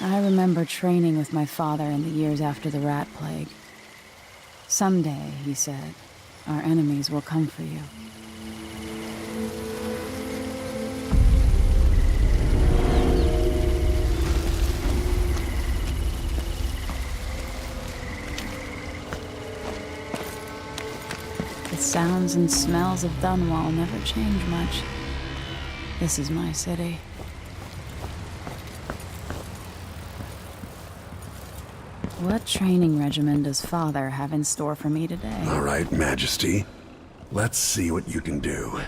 I remember training with my father in the years after the rat plague. Someday, he said, our enemies will come for you. The sounds and smells of Dunwall never change much. This is my city. What training regimen does Father have in store for me today? All right, Majesty. Let's see what you can do.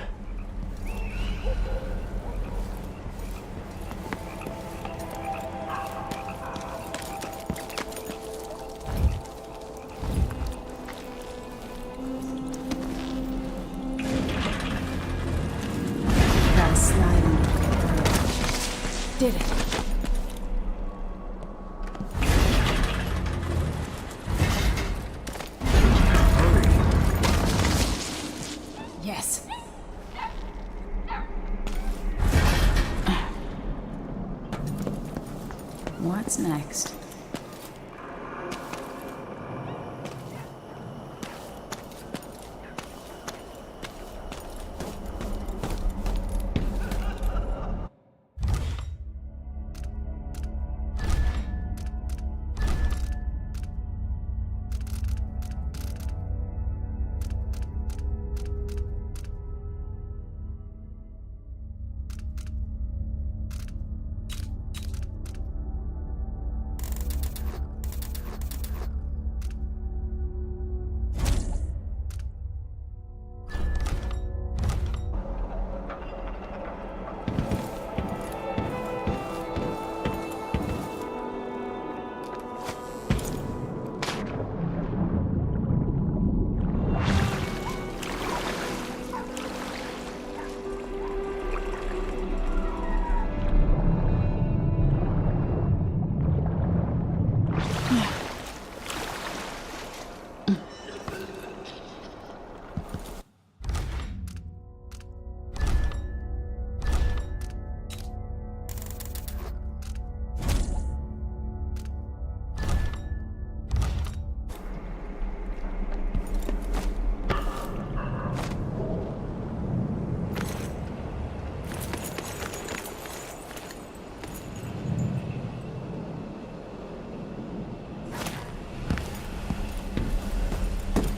Gotta slide under. Did it. Yes. What's next?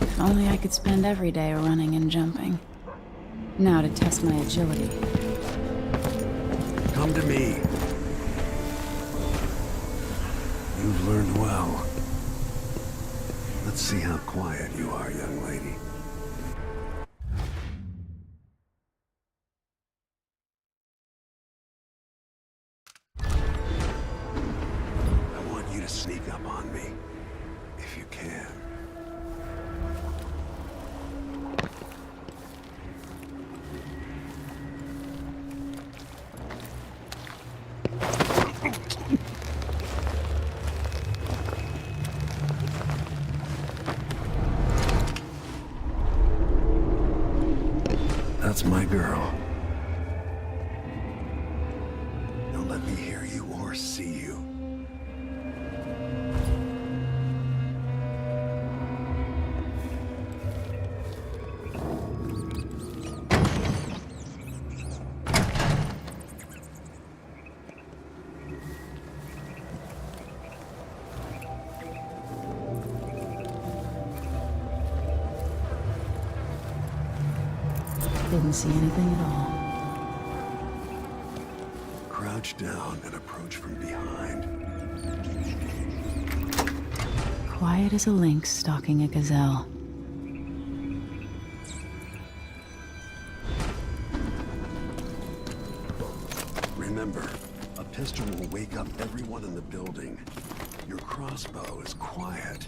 If only I could spend every day running and jumping. Now to test my agility. Come to me. You've learned well. Let's see how quiet you are, young lady. I want you to sneak up on me, if you can. That's my girl. Don't let me hear you or see you. Didn't see anything at all. Crouch down and approach from behind. Quiet as a lynx stalking a gazelle. Remember, a pistol will wake up everyone in the building. Your crossbow is quiet.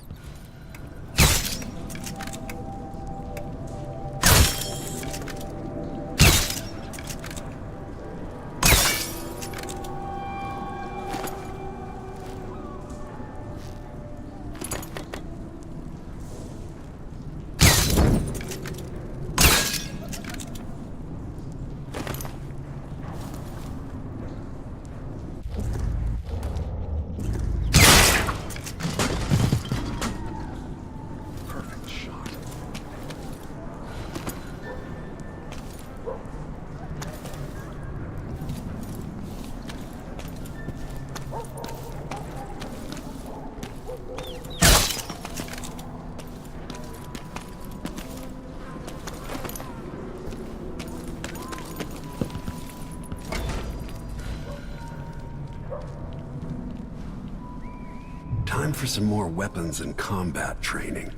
Time for some more weapons and combat training.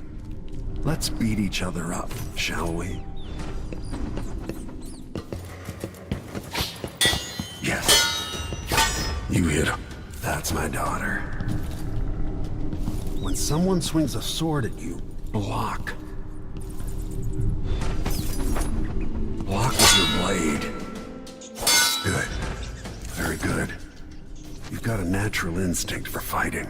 Let's beat each other up, shall we? Yes. You hit him. That's my daughter. When someone swings a sword at you, block. Block with your blade. Good. Very good. You've got a natural instinct for fighting.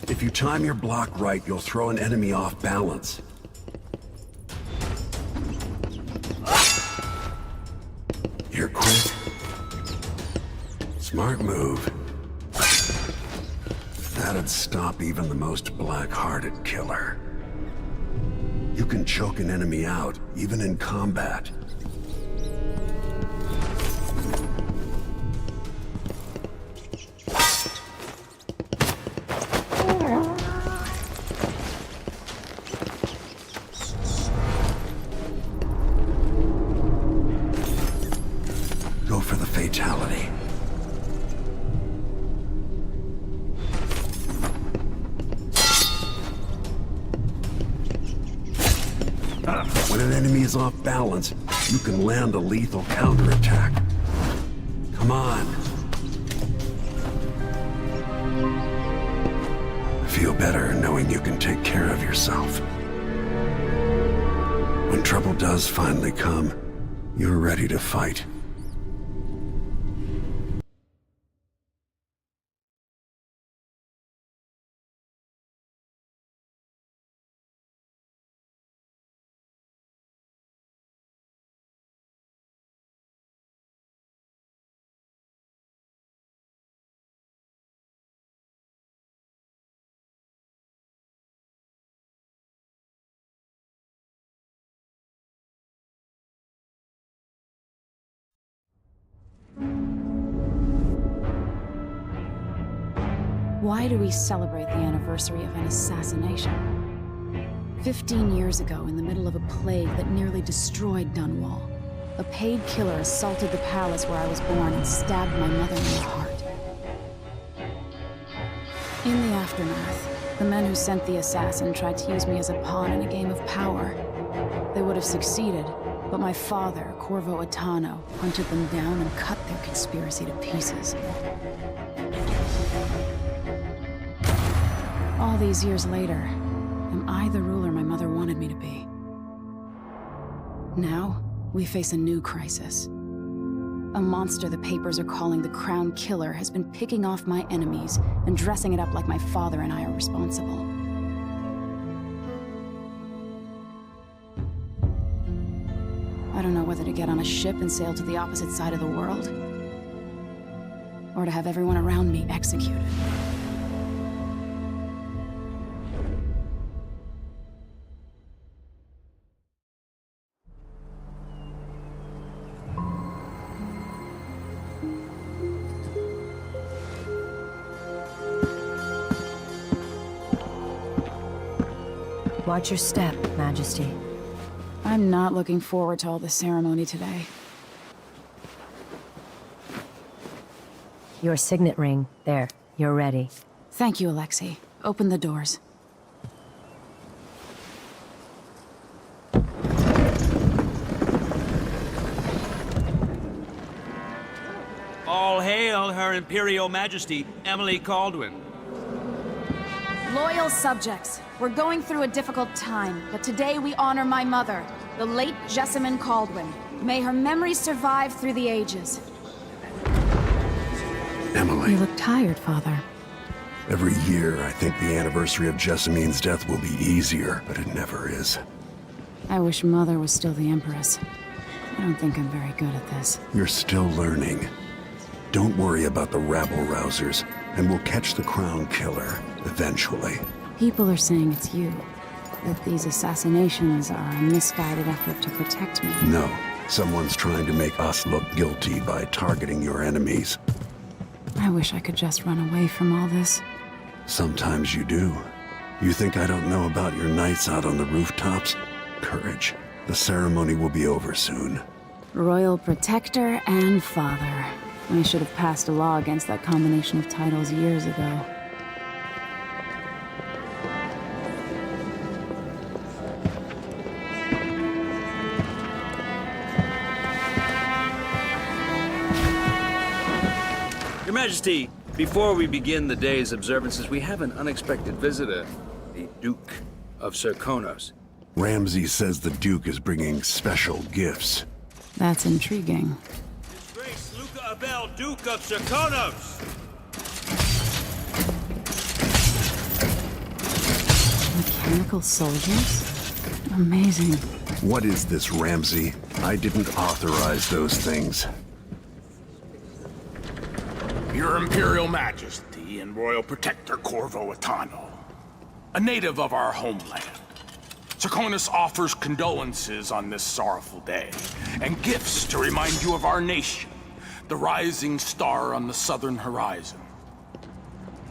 If you time your block right, you'll throw an enemy off balance. You're quick. Smart move. That'd stop even the most black-hearted killer. You can choke an enemy out, even in combat. Go for the fatality. When an enemy is off balance, you can land a lethal counterattack. Come on. I feel better knowing you can take care of yourself. When trouble does finally come, you're ready to fight. Why do we celebrate the anniversary of an assassination? 15 years ago, in the middle of a plague that nearly destroyed Dunwall, a paid killer assaulted the palace where I was born and stabbed my mother in the heart. In the aftermath, the men who sent the assassin tried to use me as a pawn in a game of power. They would have succeeded, but my father, Corvo Atano, hunted them down and cut their conspiracy to pieces. All these years later, am I the ruler my mother wanted me to be? Now, we face a new crisis. A monster the papers are calling the Crown Killer has been picking off my enemies and dressing it up like my father and I are responsible. I don't know whether to get on a ship and sail to the opposite side of the world, or to have everyone around me executed. Watch your step, Majesty. I'm not looking forward to all the ceremony today. Your signet ring. There. You're ready. Thank you, Alexei. Open the doors. All hail Her Imperial Majesty, Emily Caldwin. Loyal subjects, we're going through a difficult time, but today we honor my mother, the late Jessamine Caldwin. May her memory survive through the ages. Emily. You look tired, Father. Every year, I think the anniversary of Jessamine's death will be easier, but it never is. I wish Mother was still the Empress. I don't think I'm very good at this. You're still learning. Don't worry about the rabble-rousers, and we'll catch the Crown Killer, eventually. People are saying it's you. That these assassinations are a misguided effort to protect me. No. Someone's trying to make us look guilty by targeting your enemies. I wish I could just run away from all this. Sometimes you do. You think I don't know about your nights out on the rooftops? Courage. The ceremony will be over soon. Royal Protector and Father. I should have passed a law against that combination of titles years ago. Majesty, before we begin the day's observances, we have an unexpected visitor, the Duke of Serkonos. Ramsey says the Duke is bringing special gifts. That's intriguing. His Grace Luca Abel, Duke of Serkonos! Mechanical soldiers? Amazing. What is this, Ramsey? I didn't authorize those things. Your Imperial Majesty and Royal Protector Corvo Atano, a native of our homeland. Serkonos offers condolences on this sorrowful day, and gifts to remind you of our nation, the rising star on the southern horizon.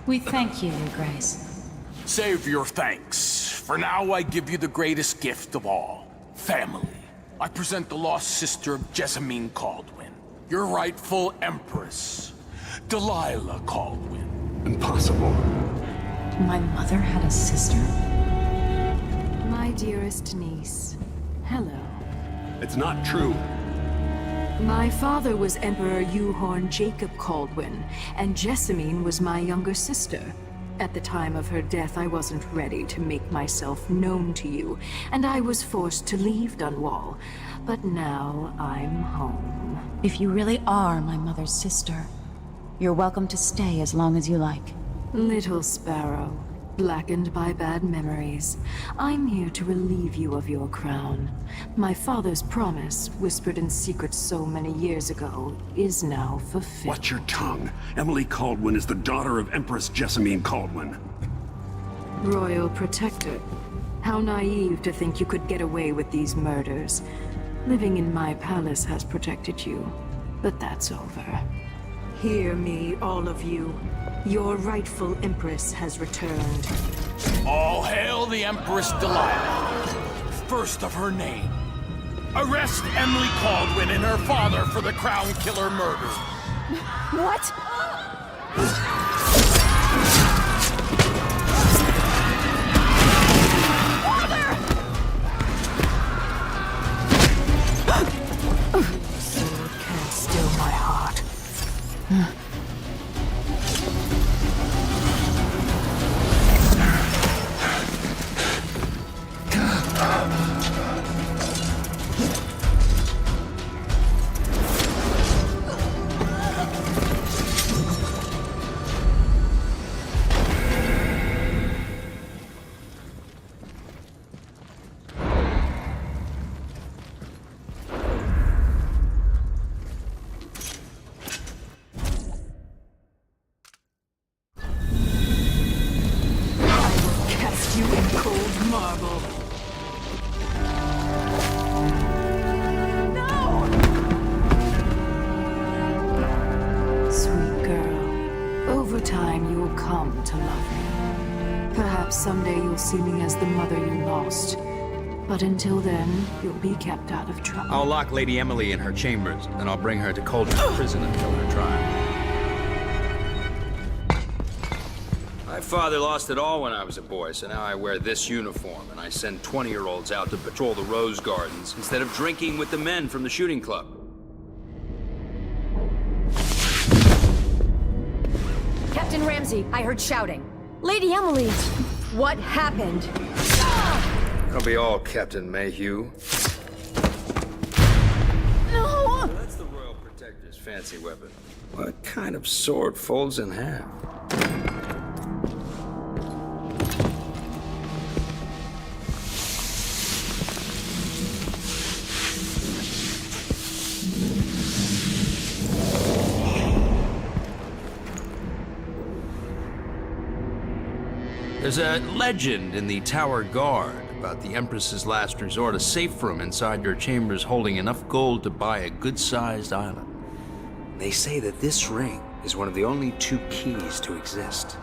We thank you, Your Grace. Save your thanks. For now, I give you the greatest gift of all, family. I present the lost sister of Jessamine Caldwin, your rightful Empress, Delilah Caldwin. Impossible. My mother had a sister? My dearest niece, hello. It's not true. My father was Emperor Euhorn Jacob Caldwin, and Jessamine was my younger sister. At the time of her death, I wasn't ready to make myself known to you, and I was forced to leave Dunwall. But now I'm home. If you really are my mother's sister, you're welcome to stay as long as you like. Little sparrow, blackened by bad memories, I'm here to relieve you of your crown. My father's promise, whispered in secret so many years ago, is now fulfilled. Watch your tongue. Emily Caldwin is the daughter of Empress Jessamine Caldwin. Royal Protector, how naive to think you could get away with these murders. Living in my palace has protected you, but that's over. Hear me, all of you. Your rightful Empress has returned. All hail the Empress Delilah, first of her name. Arrest Emily Caldwin and her father for the Crown Killer murder. What? Sword can't still my heart. Cast you in cold marble. Sweet girl, over time you'll come to love me. Perhaps someday you'll see me as the mother you lost. But until then, you'll be kept out of trouble. I'll lock Lady Emily in her chambers, then I'll bring her to Cauldron Prison until her trial. My father lost it all when I was a boy, so now I wear this uniform, and I send 20-year-olds out to patrol the rose gardens instead of drinking with the men from the shooting club. Captain Ramsey, I heard shouting. Lady Emily, what happened? That'll be all, Captain Mayhew. No! That's the Royal Protector's fancy weapon. What kind of sword folds in half? There's a legend in the Tower Guard about the Empress's last resort, a safe room inside your chambers holding enough gold to buy a good-sized island. They say that this ring is one of the only 2 keys to exist.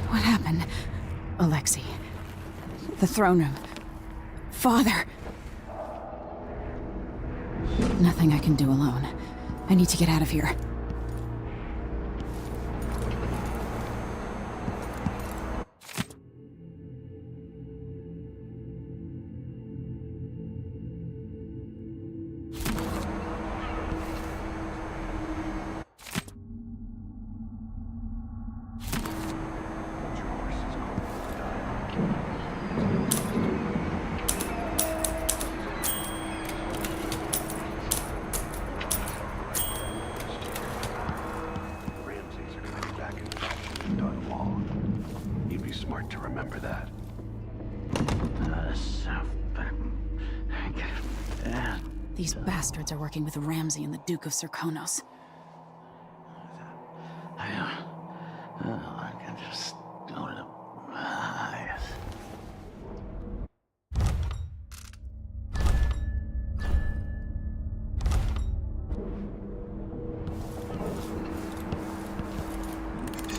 What happened? Alexei. The throne room. Father. Nothing I can do alone. I need to get out of here. smart to remember that. These bastards are working with Ramsey and the Duke of Serkonos. I can just go to my eyes.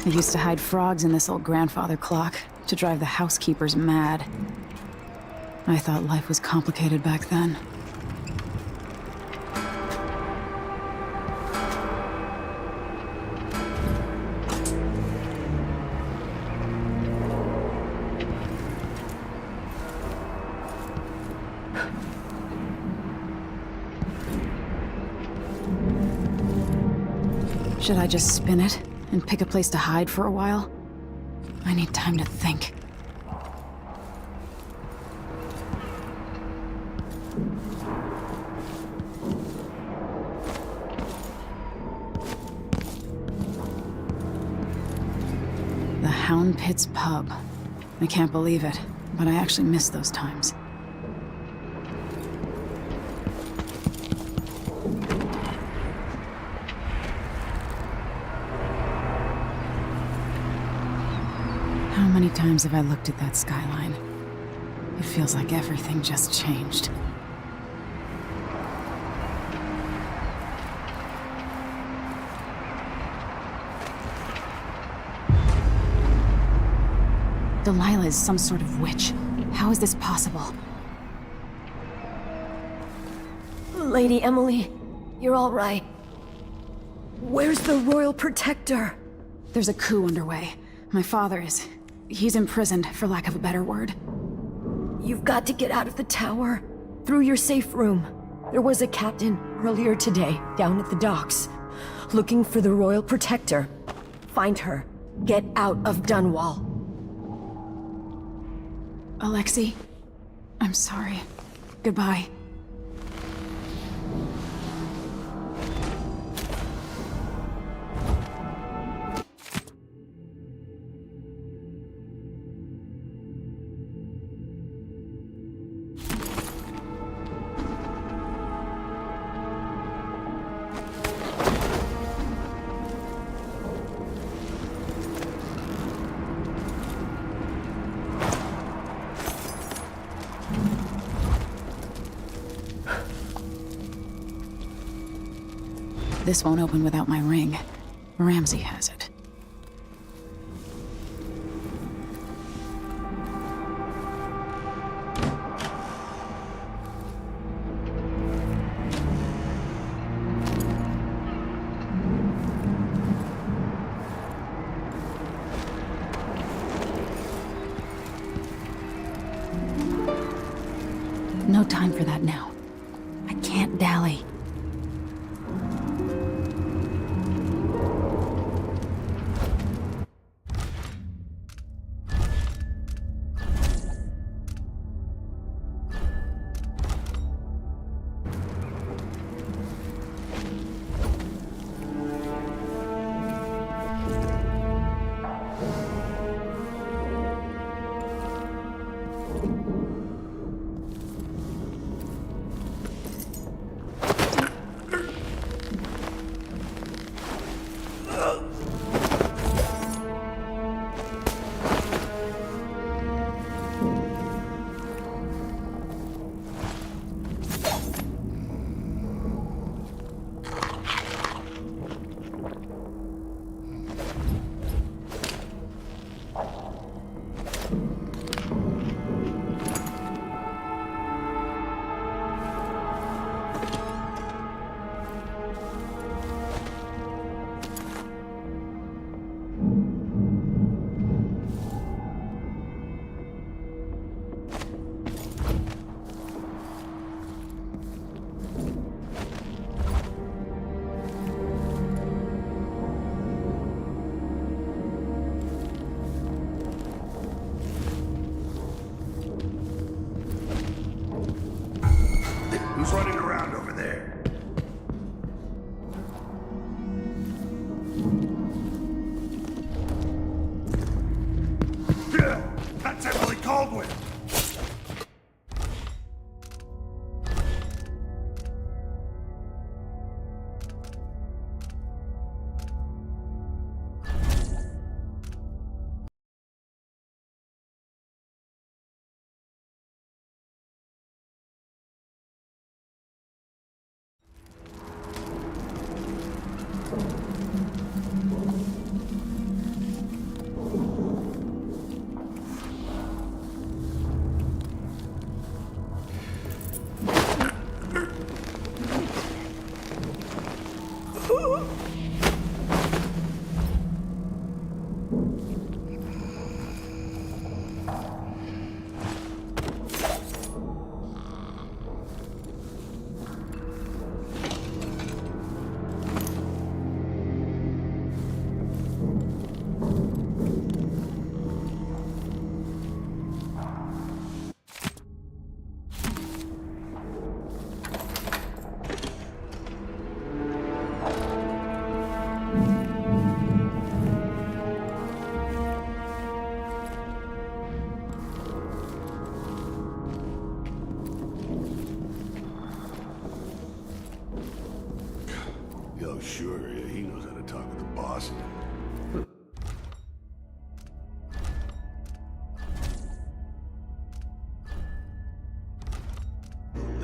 I used to hide frogs in this old grandfather clock to drive the housekeepers mad. I thought life was complicated back then. Should I just spin it and pick a place to hide for a while? I need time to think. The Hound Pit's pub. I can't believe it, but I actually miss those times. How many times have I looked at that skyline? It feels like everything just changed. Delilah is some sort of witch. How is this possible? Lady Emily, you're all right. Where's the Royal Protector? There's a coup underway. My father is... he's imprisoned, for lack of a better word. You've got to get out of the tower. Through your safe room. There was a captain earlier today, down at the docks, looking for the Royal Protector. Find her. Get out of Dunwall. Alexei, I'm sorry. Goodbye. This won't open without my ring. Ramsey has it. No time for that now. I can't dally.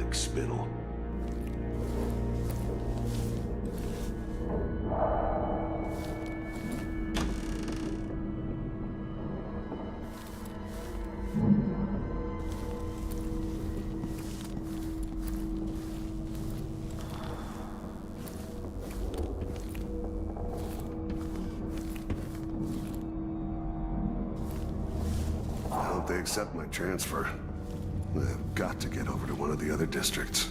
quick spittle. I hope they accept my transfer. I've got to get over to one of the other districts.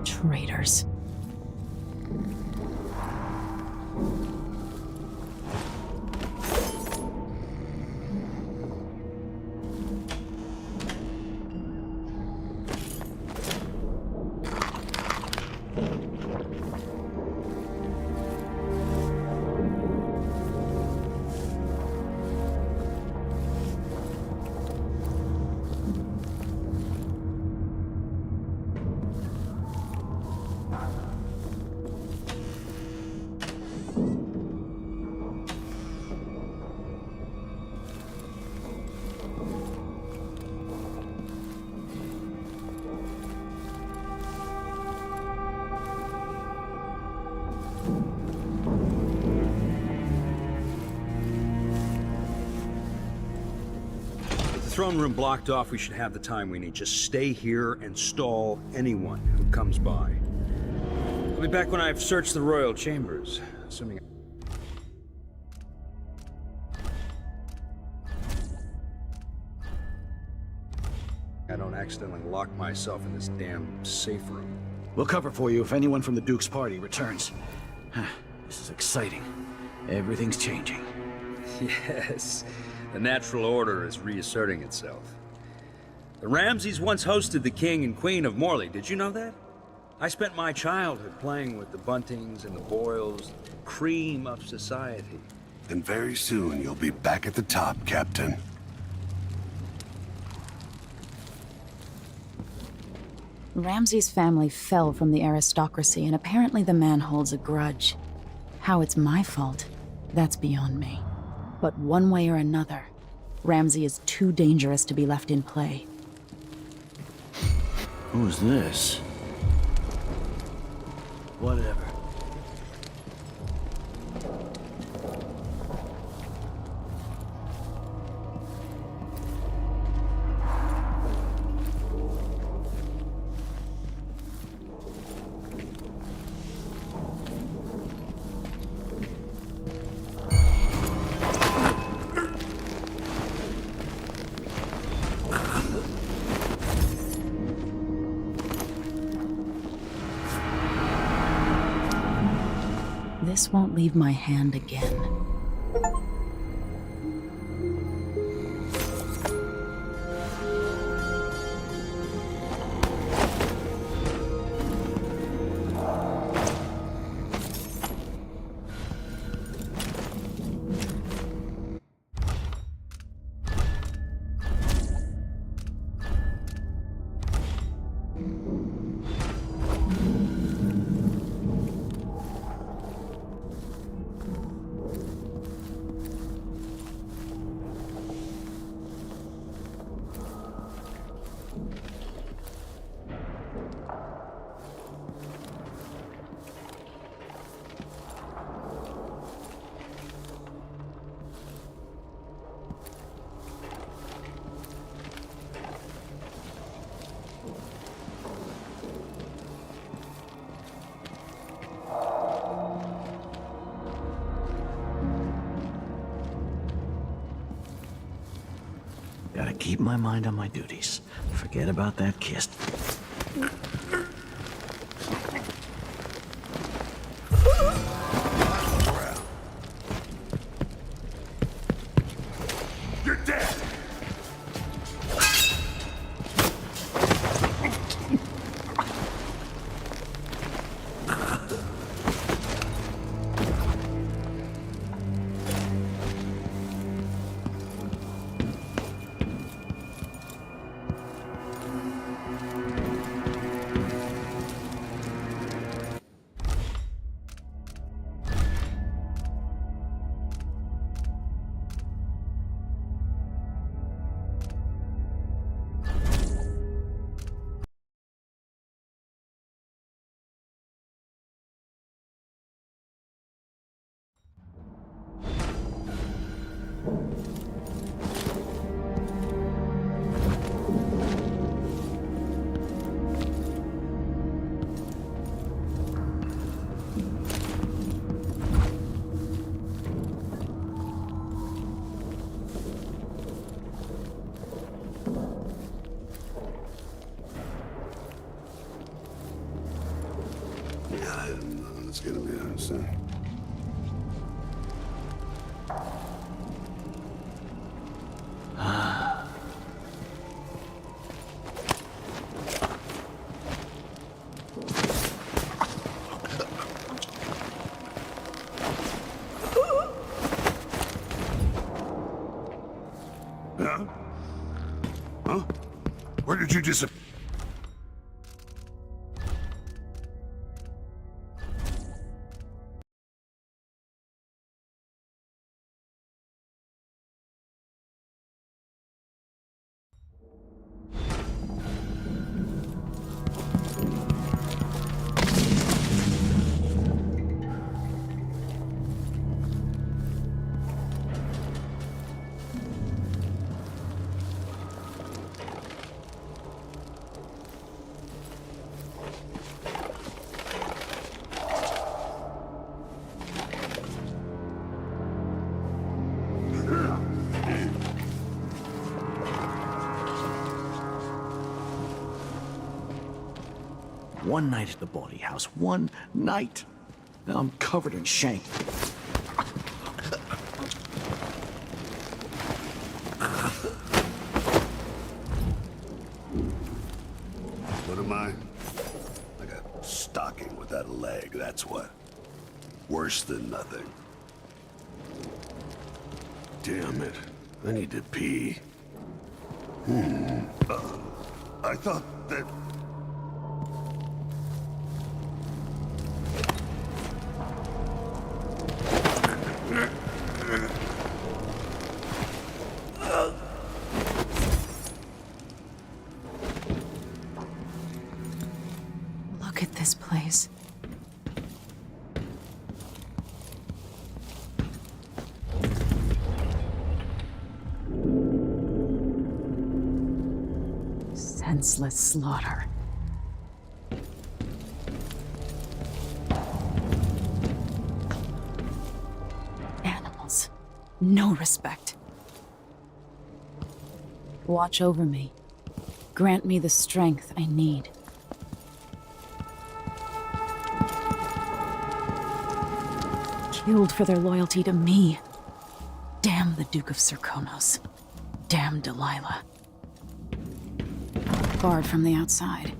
Traitors. Throne room blocked off, we should have the time we need. Just stay here and stall anyone who comes by. I'll be back when I've searched the royal chambers, assuming I don't accidentally lock myself in this damn safe room. We'll cover for you if anyone from the Duke's party returns. This is exciting. Everything's changing. Yes, the natural order is reasserting itself. The Ramseys once hosted the King and Queen of Morley, did you know that? I spent my childhood playing with the Buntings and the Boyles, the cream of society. And very soon you'll be back at the top, Captain. Ramsay's family fell from the aristocracy, and apparently the man holds a grudge. How it's my fault, that's beyond me. But one way or another, Ramsay is too dangerous to be left in play. Who's this? Whatever. This won't leave my hand again. Gotta keep my mind on my duties. Forget about that kiss. You're dead! Yeah, it's gonna be soon. Huh? Huh? Where did you disappear? One night at the body house. One night. Now I'm covered in shank. What am I? Like a stocking without a leg, that's what. Worse than nothing. Damn it. I need to pee. I thought that... Look at this place. Senseless slaughter. Animals. No respect. Watch over me. Grant me the strength I need. Killed for their loyalty to me. Damn the Duke of Serkonos. Damn Delilah. Barred from the outside.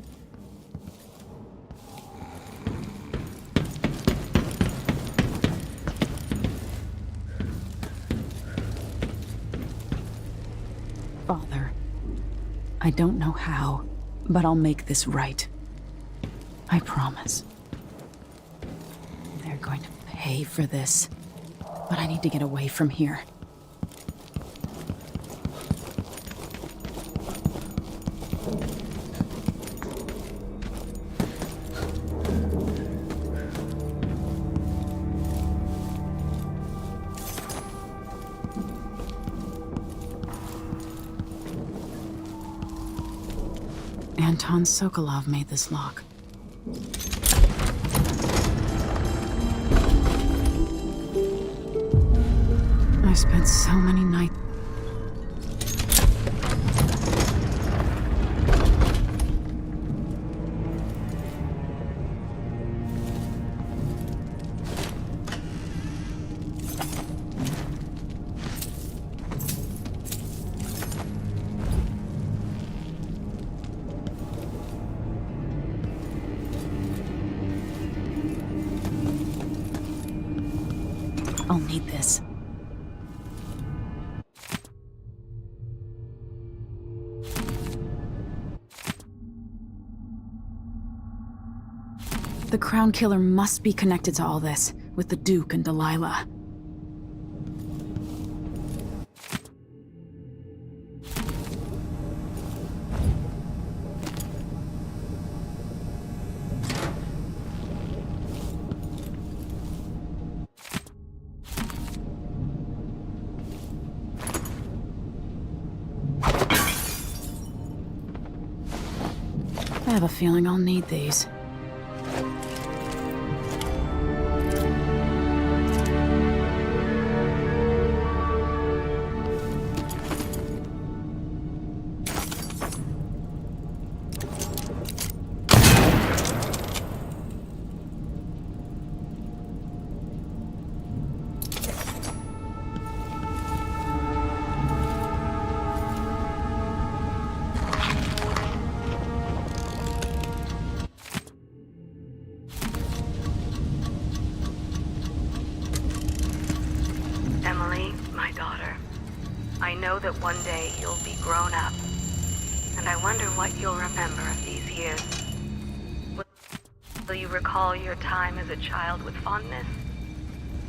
Father, I don't know how, but I'll make this right. I promise. They're going to pay for this, but I need to get away from here. Anton Sokolov made this lock. I spent so many nights. I'll need this. The Crown Killer must be connected to all this, with the Duke and Delilah. I have a feeling I'll need these. that one day you'll be grown up. And I wonder what you'll remember of these years. Will you recall your time as a child with fondness?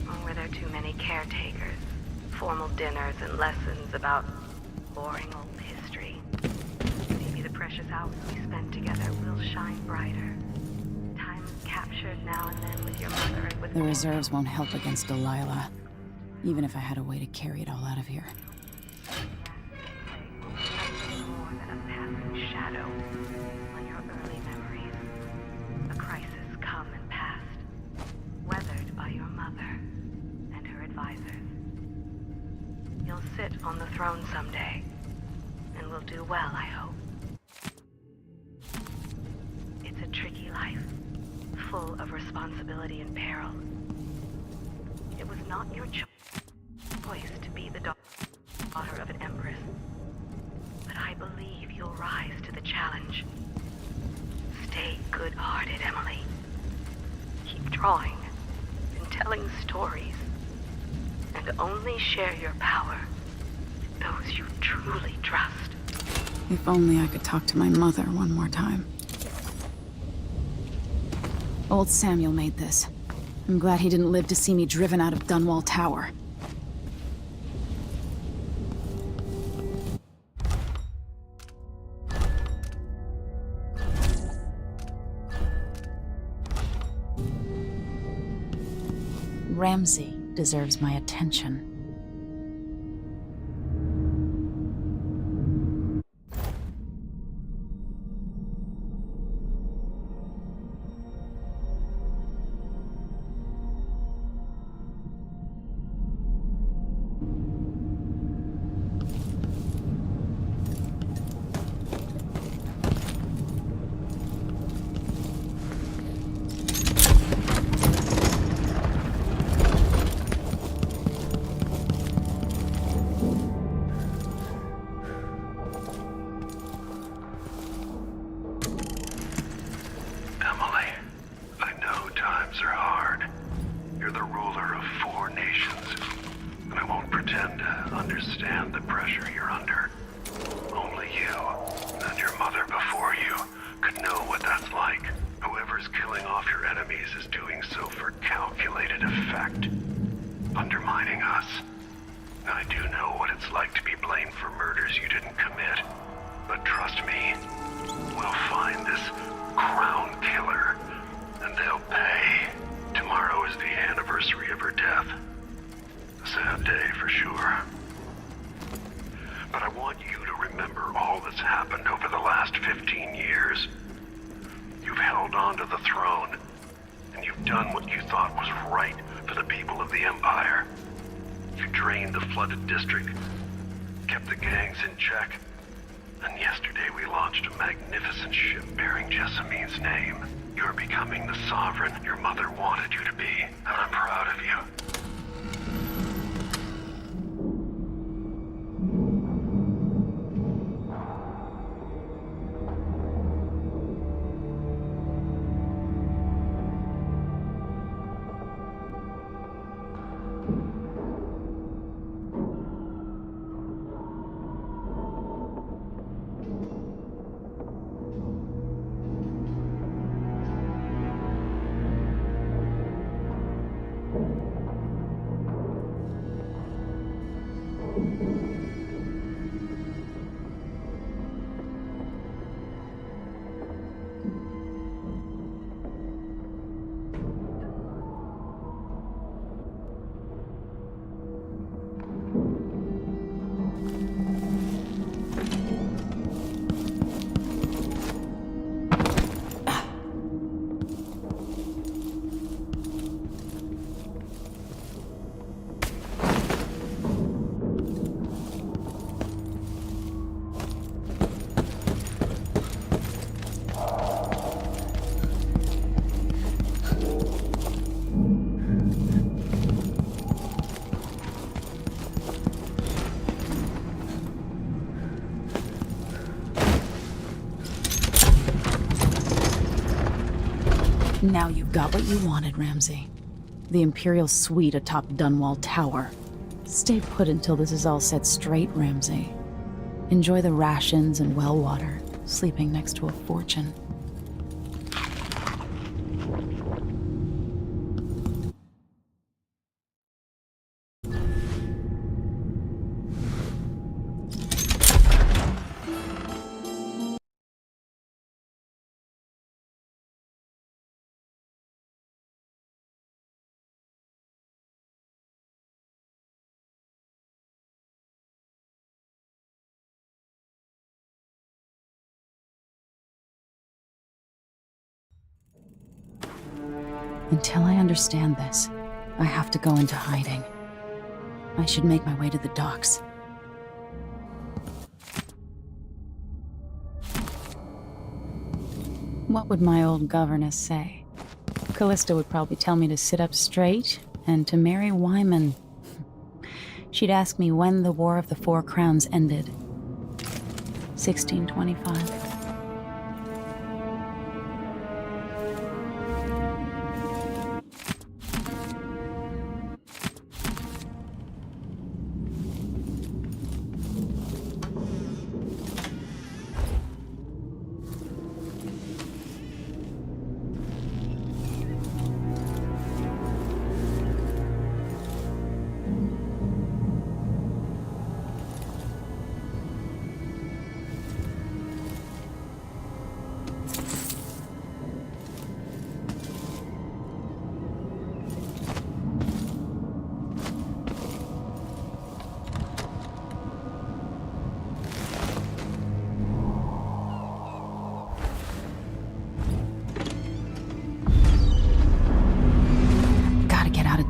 Or were there too many caretakers, formal dinners, and lessons about boring old history? Maybe the precious hours we spent together will shine brighter. Time captured now and then with your mother and with The reserves won't help against Delilah, even if I had a way to carry it all out of here. Nothing more than a passing shadow on your early memories. A crisis come and passed, weathered by your mother and her advisors. You'll sit on the throne someday, and will do well, I hope. It's a tricky life, full of responsibility and peril. It was not your choice to be the daughter of an empress, but I believe you'll rise to the challenge. Stay good-hearted, Emily. Keep drawing and telling stories, and only share your power with those you truly trust. If only I could talk to my mother one more time. Old Samuel made this. I'm glad he didn't live to see me driven out of Dunwall Tower. Ramsay deserves my attention. Now you've got what you wanted, Ramsay. The Imperial suite atop Dunwall Tower. Stay put until this is all set straight, Ramsay. Enjoy the rations and well water, sleeping next to a fortune. Until I understand this, I have to go into hiding. I should make my way to the docks. What would my old governess say? Callista would probably tell me to sit up straight and to marry Wyman. She'd ask me when the War of the Four Crowns ended. 1625.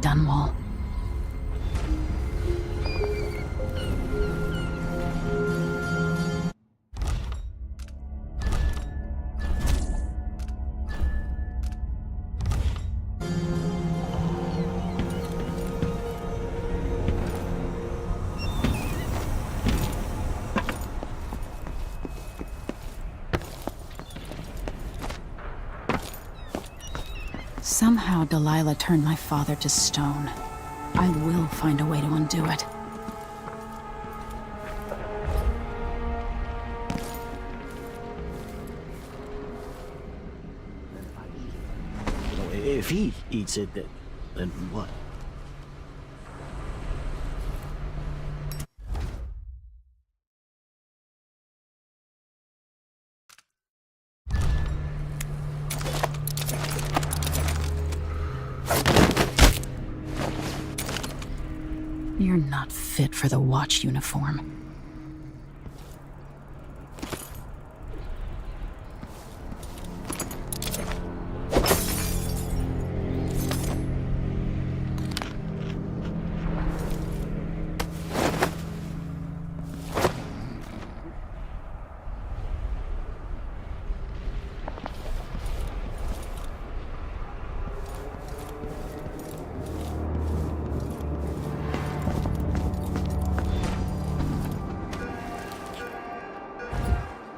Dunwall. Somehow Delilah turned my father to stone. I will find a way to undo it. If he eats it, then what? You're not fit for the watch uniform.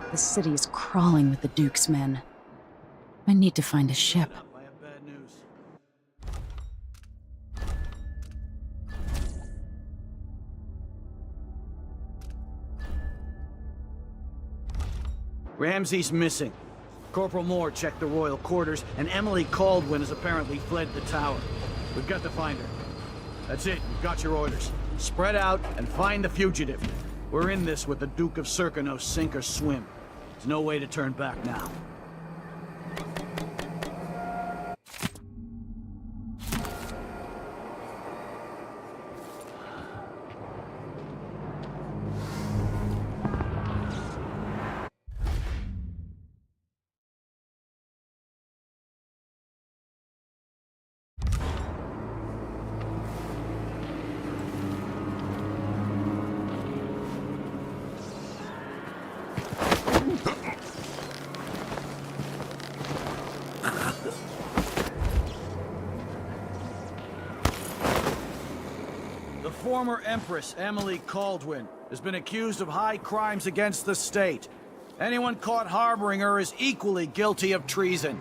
The city is crawling with the Duke's men. I need to find a ship. I have bad news. Ramsay's missing. Corporal Moore checked the royal quarters, and Emily Caldwin has apparently fled the tower. We've got to find her. That's it. You've got your orders. Spread out and find the fugitive. We're in this with the Duke of Serkino, sink or swim. There's no way to turn back now. The former Empress, Emily Caldwin, has been accused of high crimes against the state. Anyone caught harboring her is equally guilty of treason.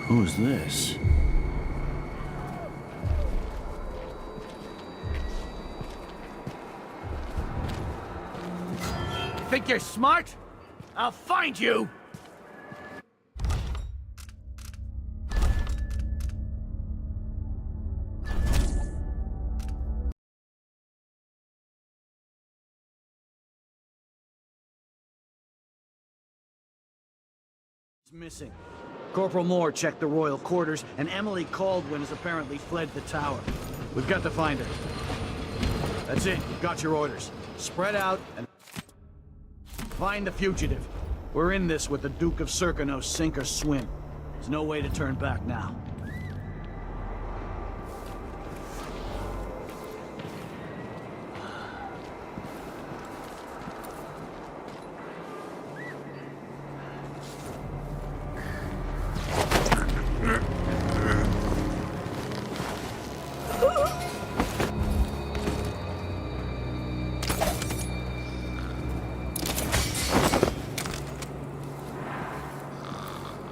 Who's this? Think you're smart? I'll find you! Missing. Corporal Moore checked the royal quarters, and Emily Caldwin has apparently fled the tower. We've got to find her. That's it. You've got your orders. Spread out and find the fugitive. We're in this with the Duke of Serkino, sink or swim. There's no way to turn back now.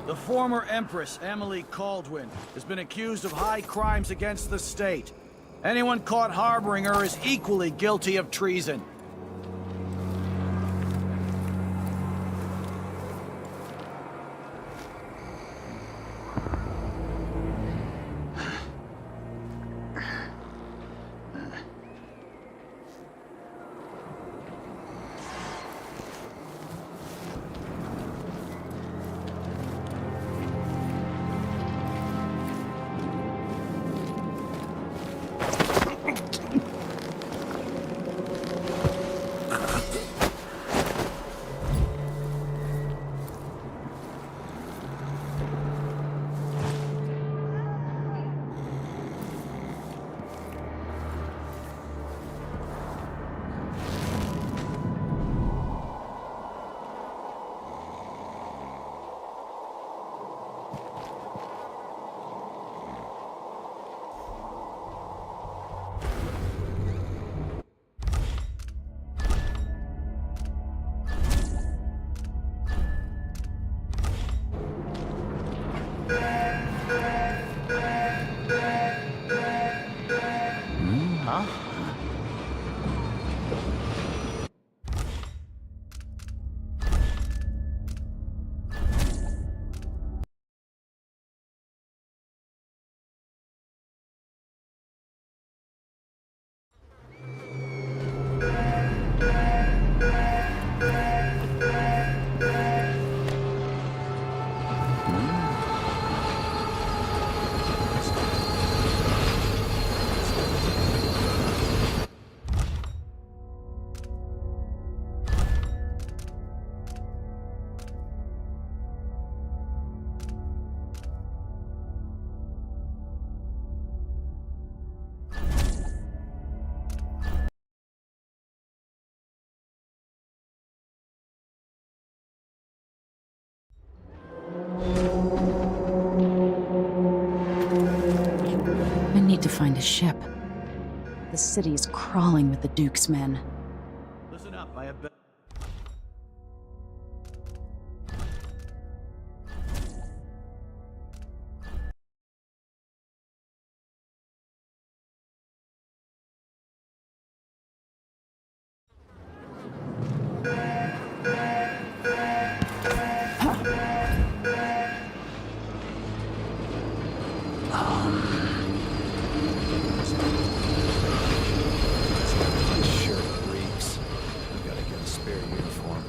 The former Empress, Emily Caldwin, has been accused of high crimes against the state. Anyone caught harboring her is equally guilty of treason. I need to find a ship. The city's crawling with the Duke's men. Listen up, I have been... Shirt reeks. We gotta get a spare uniform.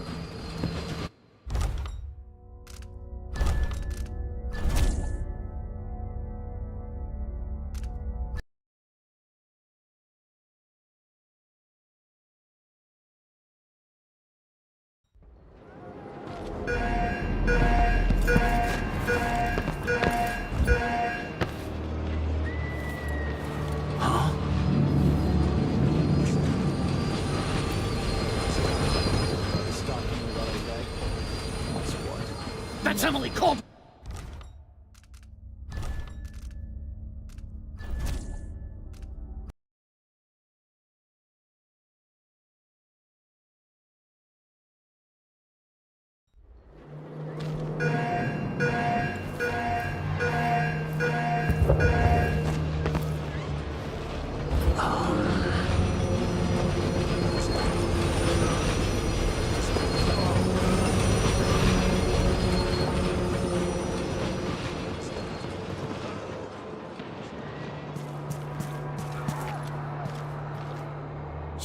That's Emily Caldwin!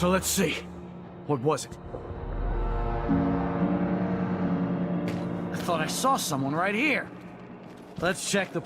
So let's see. What was it? I thought I saw someone right here. Let's check the...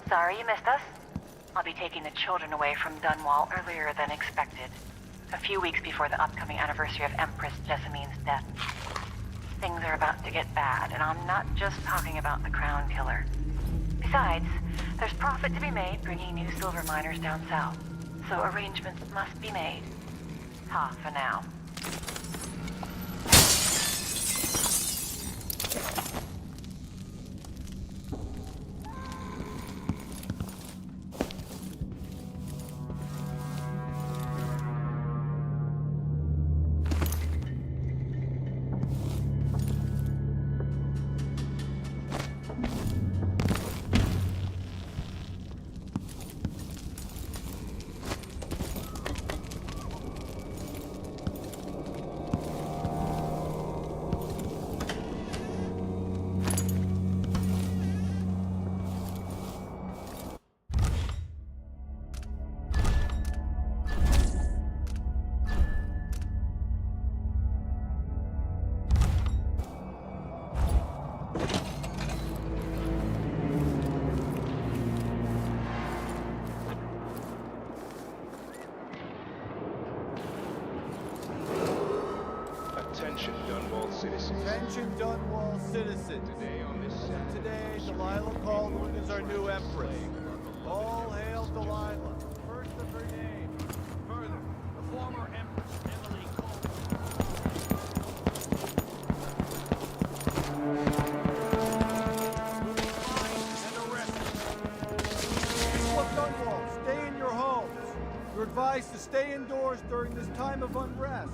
Sorry you missed us. I'll be taking the children away from Dunwall earlier than expected. A few weeks before the upcoming anniversary of Empress Jessamine's death. Things are about to get bad, and I'm not just talking about the Crown Killer. Besides, there's profit to be made bringing new silver miners down south. So arrangements must be made. Ta for now. Attention, Dunwall citizens. Attention, Dunwall citizens. Today, Delilah Caldwin is our new empress. All hail Delilah, first of her name. Further, the former empress Emily People of Dunwall, stay in your homes. You're advised to stay indoors during this time of unrest.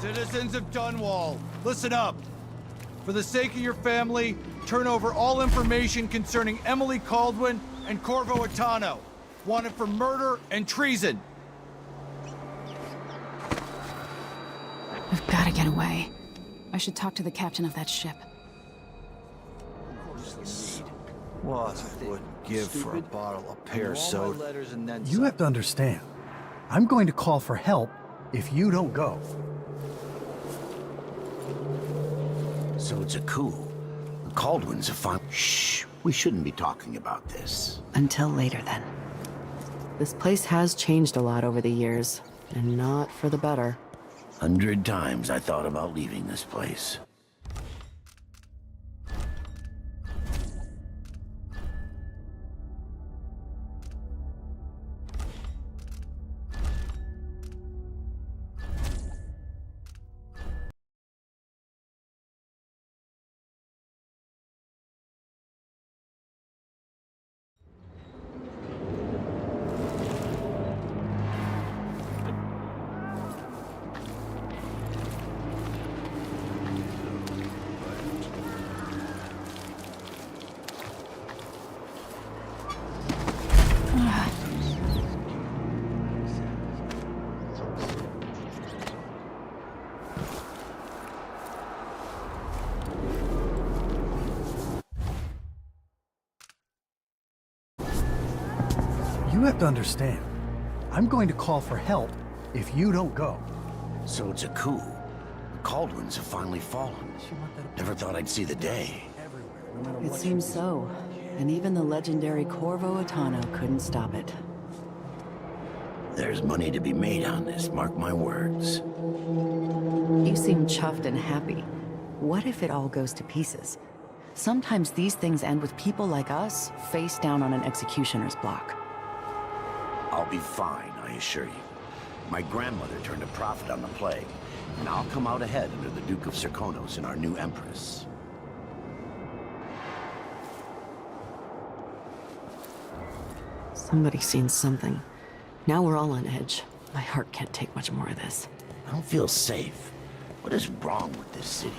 Citizens of Dunwall, listen up. For the sake of your family, turn over all information concerning Emily Caldwin and Corvo Atano, wanted for murder and treason. We've got to get away. I should talk to the captain of that ship. What I wouldn't give for a bottle of pear soda. You have to understand. I'm going to call for help if you don't go. So it's a coup. The Caldwins have found... Shh, we shouldn't be talking about this. Until later, then. This place has changed a lot over the years, and not for the better. 100 times I thought about leaving this place. You have to understand. I'm going to call for help if you don't go. So it's a coup. The Caldwins have finally fallen. Never thought I'd see the day. It seems so. And even the legendary Corvo Atano couldn't stop it. There's money to be made on this, mark my words. You seem chuffed and happy. What if it all goes to pieces? Sometimes these things end with people like us face down on an executioner's block. I'll be fine, I assure you. My grandmother turned a profit on the plague, and I'll come out ahead under the Duke of Serkonos and our new Empress. Somebody's seen something. Now we're all on edge. My heart can't take much more of this. I don't feel safe. What is wrong with this city?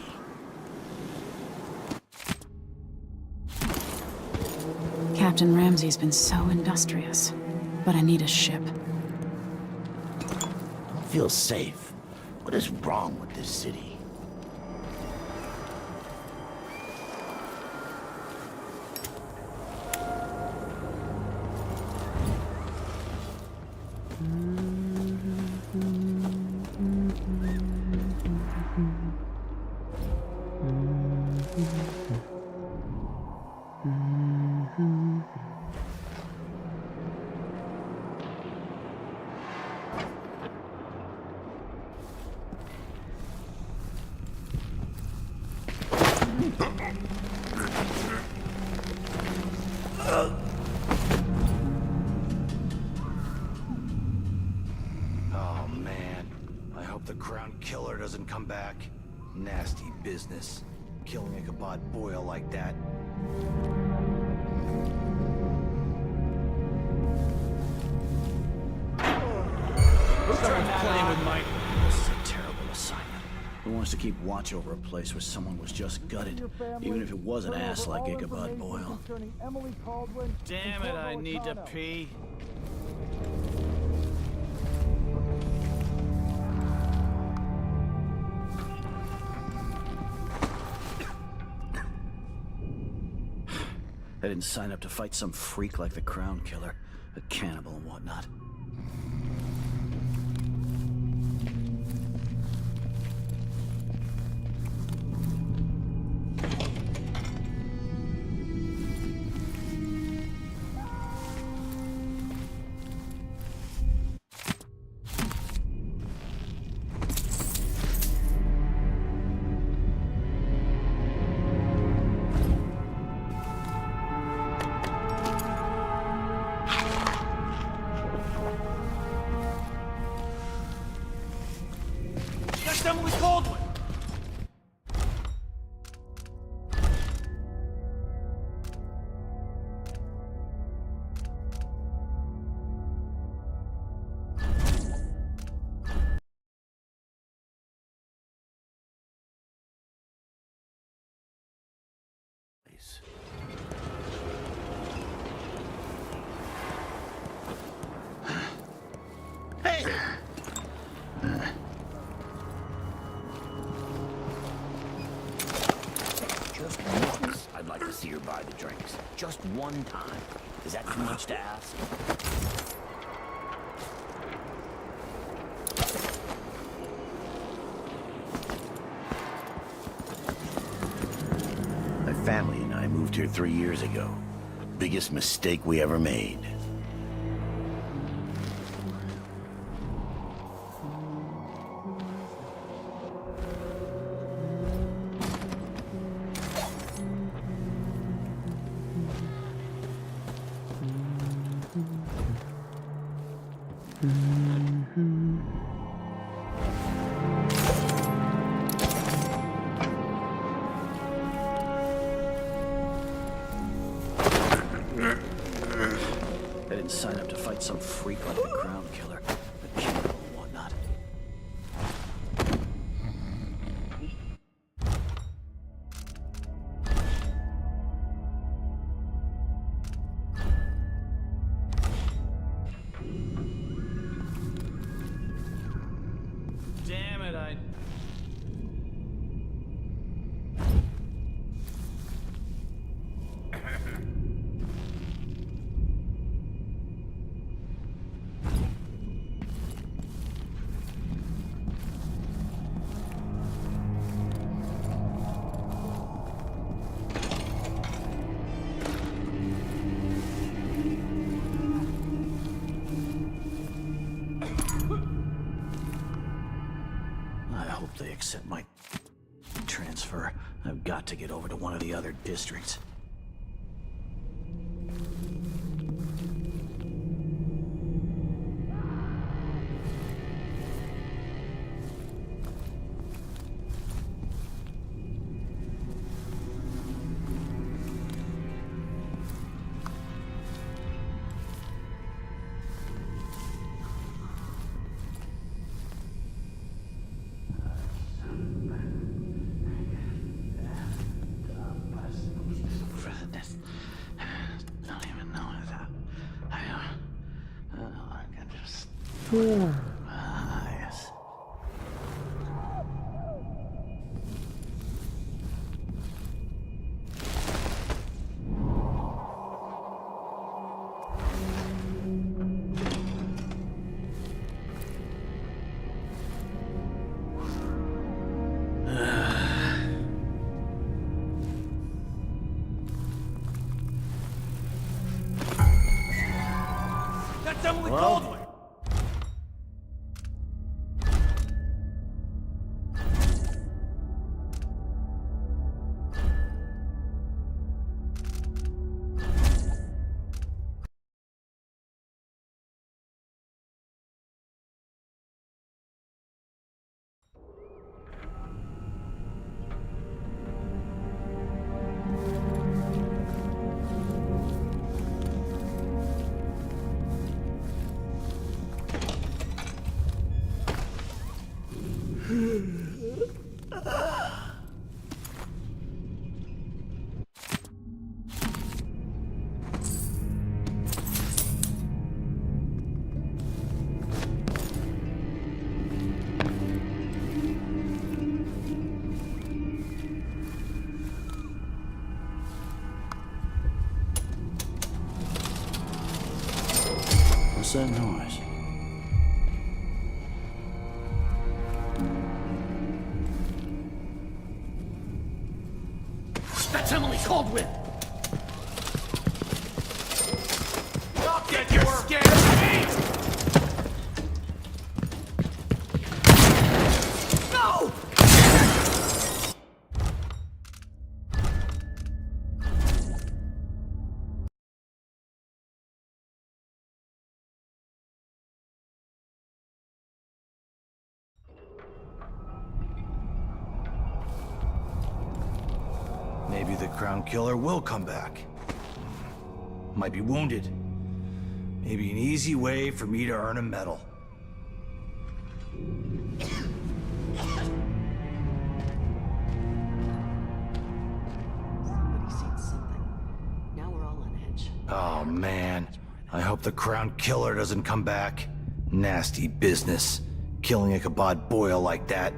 Captain Ramsey's been so industrious, but I need a ship. I don't feel safe. What is wrong with this city? Oh man, I hope the Crown Killer doesn't come back. Nasty business, killing Ichabod Boyle like that. Someone's playing with my... This is a terrible assignment. Who wants to keep watch over a place where someone was just gutted, even if it was an ass like Ichabod Boyle? Damn it, I need to pee. I didn't sign up to fight some freak like the Crown Killer, a cannibal and whatnot. Emily Caldwell! Hey! Just once, I'd like to see her buy the drinks. Just one time. Is that too much to ask? My family and I moved here 3 years ago. Biggest mistake we ever made. I didn't sign up to fight some freak like the Crown Killer, a cannibal and whatnot. Damn it, I... I hope they accept my transfer. I've got to get over to one of the other districts. Yes. That's Emily Caldwell! What's that noise? That's Emily Caldwell! Stop it, you're scared of me! No! Maybe the Crown Killer will come back. Might be wounded. Maybe an easy way for me to earn a medal. Somebody's seen something. Now we're all on edge. Oh man, I hope the Crown Killer doesn't come back. Nasty business, killing Ichabod Boyle like that.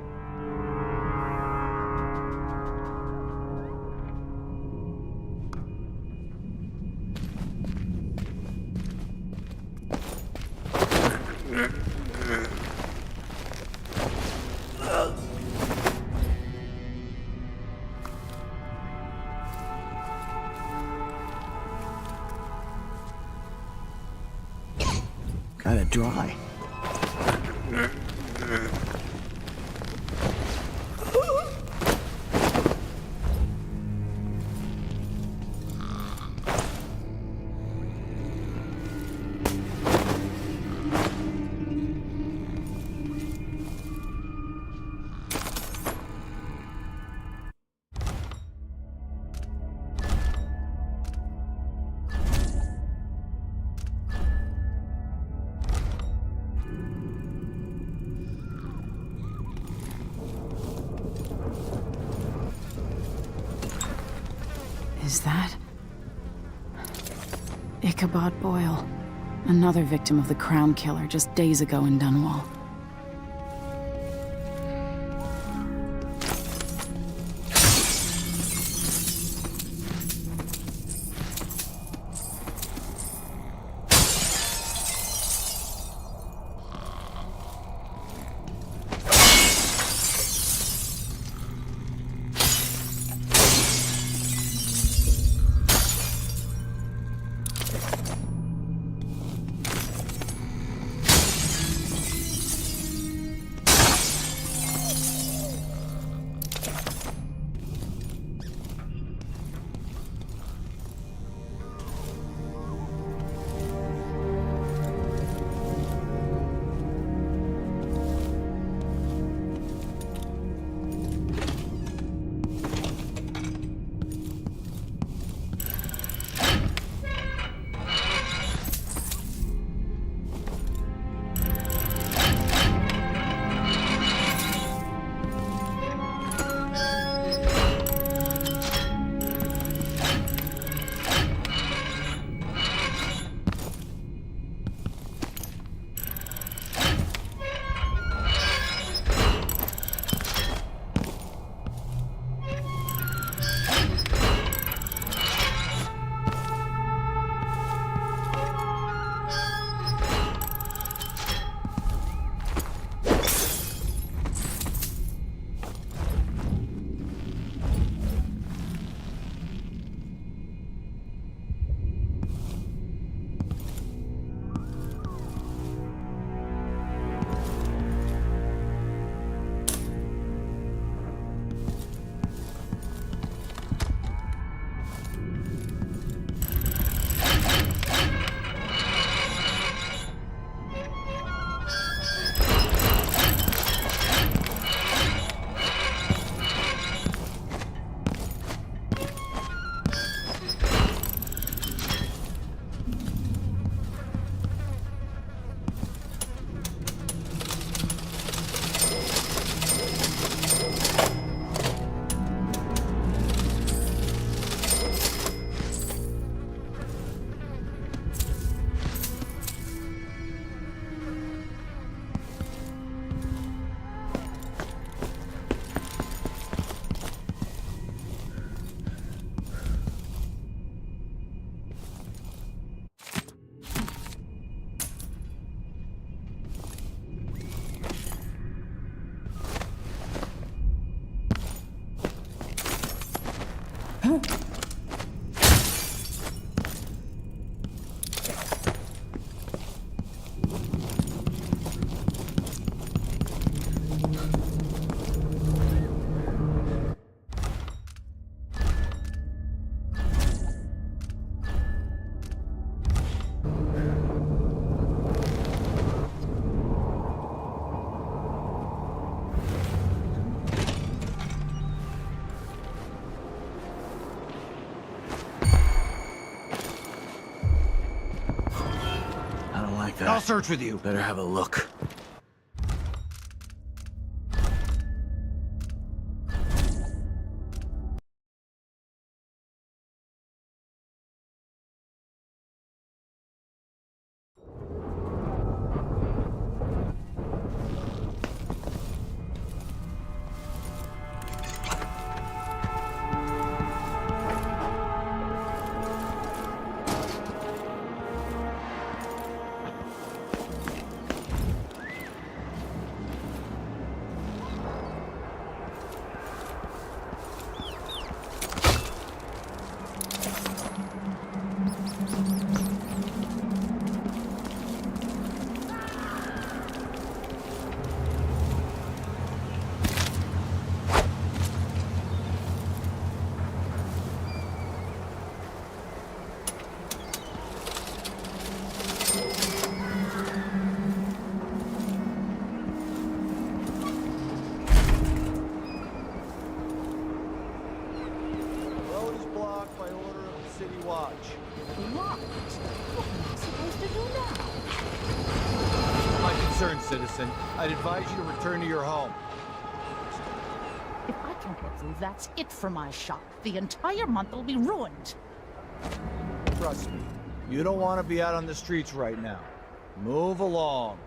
Kinda dry. Is that Ichabod Boyle? Another victim of the Crown Killer just days ago in Dunwall. I don't like that. I'll search with you. Better have a look. Road is blocked by order of the City Watch. What? What am I supposed to do now? My concern, citizen. I'd advise you to return to your home. If I can't get through, that's it for my shop. The entire month will be ruined. Trust me. You don't want to be out on the streets right now. Move along.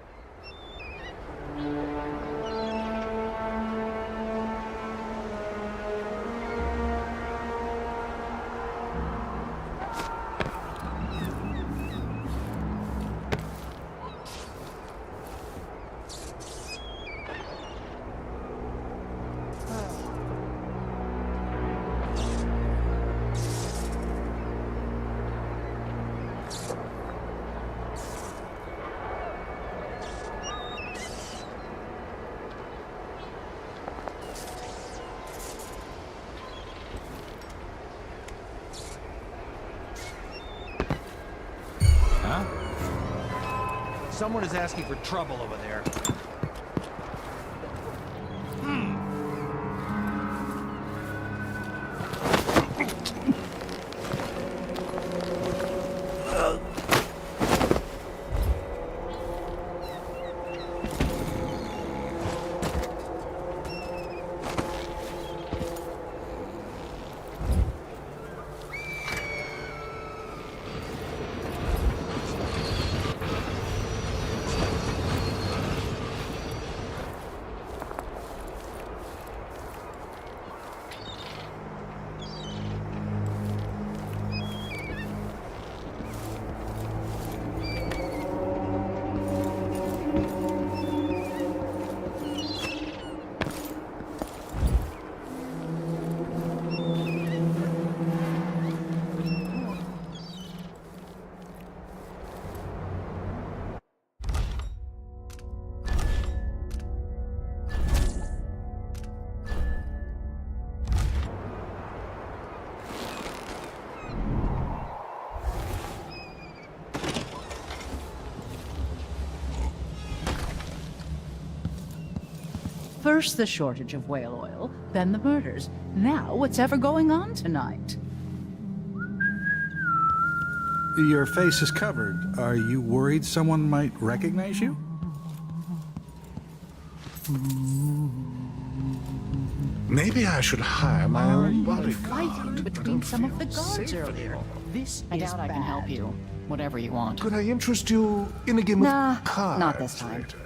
Someone is asking for trouble over there. First the shortage of whale oil, then the murders. Now what's ever going on tonight? Your face is covered. Are you worried someone might recognize you? Maybe I should hire my own Fighting bodyguard. between some of the guards earlier. This I is doubt I can help bad. you. Whatever you want. Could I interest you in a game Nah, of cards not this time. later?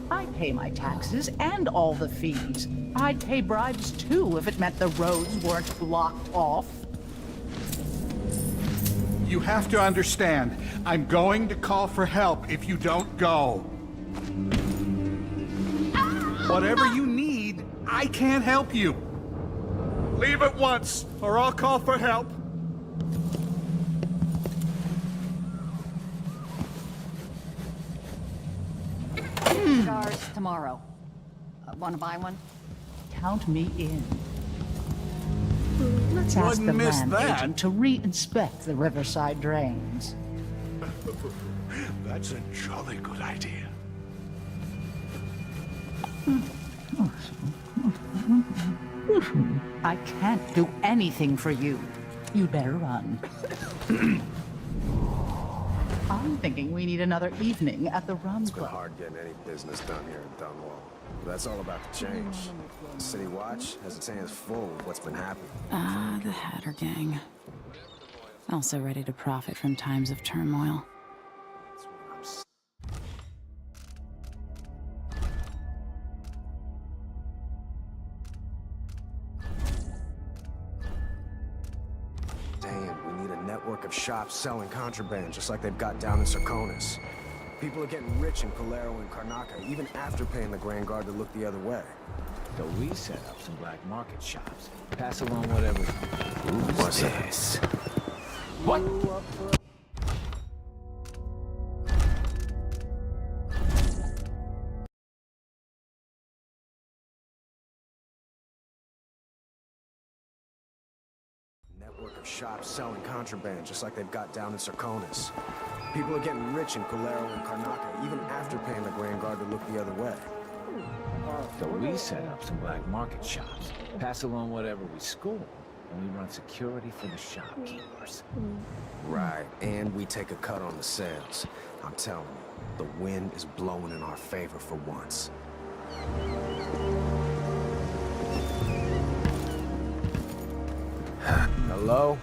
I pay my taxes and all the fees. I'd pay bribes too if it meant the roads weren't blocked off. You have to understand, I'm going to call for help if you don't go. Whatever you need, I can't help you. Leave at once, or I'll call for help. Cigars tomorrow. Want to buy one? Count me in. Let's ask the Wouldn't miss land that. agent to re-inspect the riverside drains. That's a jolly good idea. I can't do anything for you. You'd better run. I'm thinking we need another evening at the Rum It's been Club. hard getting any business done here in Dunwall. But that's all about to change. City Watch has its hands full with what's been happening. Ah, the Hatter Gang. Also ready to profit from times of turmoil. Damn, we need a network of shops selling contraband, just like they've got down in Serconis. People are getting rich in Calero and Karnaca, even after paying the Grand Guard to look the other way. So we set up some black market shops. Pass along whatever. What's this? What? Network of shops selling contraband, just like they've got down in Serconis. People are getting rich in Calero and Karnaca, even after paying the Grand Guard to look the other way. So we set up some black market shops. Pass along whatever we score. And we run security for the shopkeepers. Right, and we take a cut on the sales. I'm telling you, the wind is blowing in our favor for once. Hello?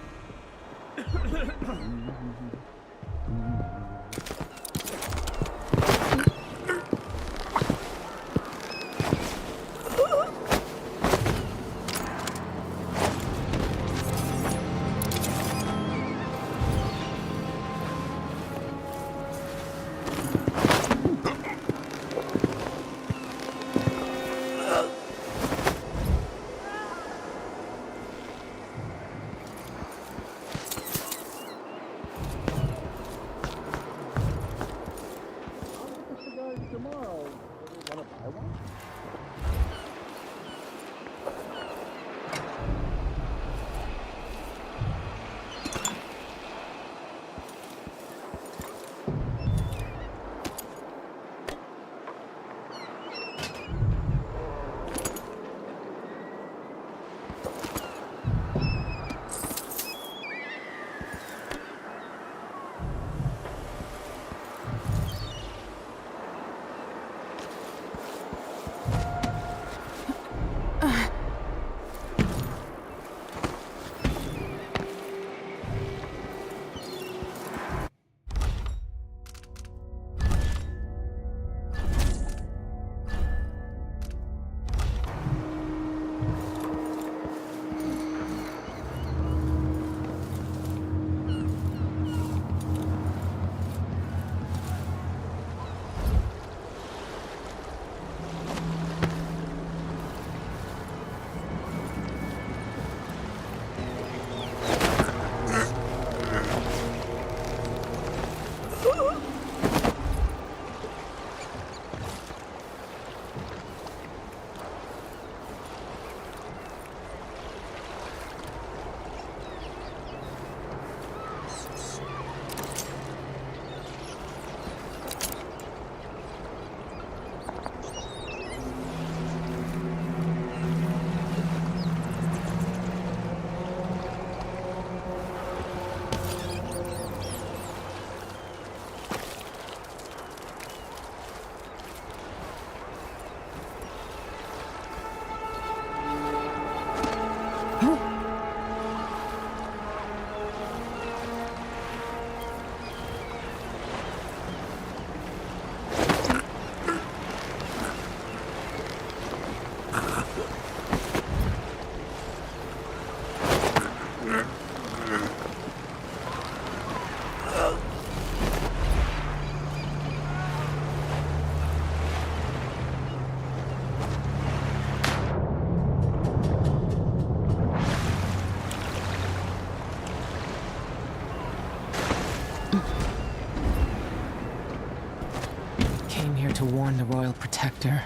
Came here to warn the Royal Protector.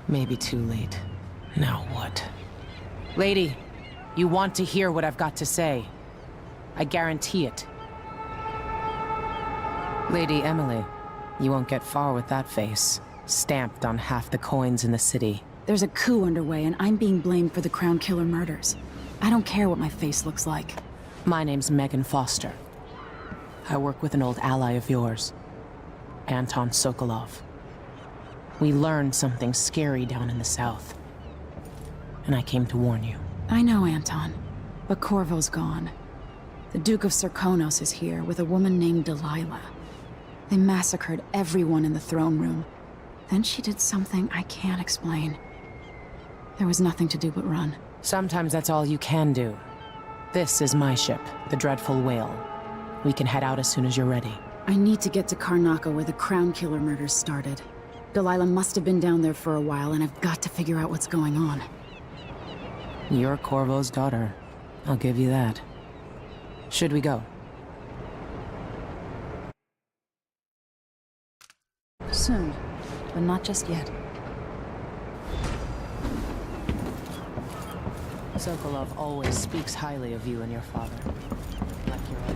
Maybe too late. Now what? Lady, you want to hear what I've got to say. I guarantee it. Lady Emily, you won't get far with that face. Stamped on half the coins in the city. There's a coup underway, and I'm being blamed for the Crown Killer murders. I don't care what my face looks like. My name's Megan Foster. I work with an old ally of yours, Anton Sokolov. We learned something scary down in the south, and I came to warn you. I know, Anton, but Corvo's gone. The Duke of Serkonos is here with a woman named Delilah. They massacred everyone in the throne room. Then she did something I can't explain. There was nothing to do but run. Sometimes that's all you can do. This is my ship, the Dreadful Whale. We can head out as soon as you're ready. I need to get to Karnaca where the Crown Killer murders started. Delilah must have been down there for a while, and I've got to figure out what's going on. You're Corvo's daughter. I'll give you that. Should we go? Soon, but not just yet. Sokolov always speaks highly of you and your father. Like your own.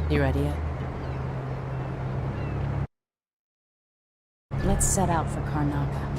You ready yet? Let's set out for Karnaca.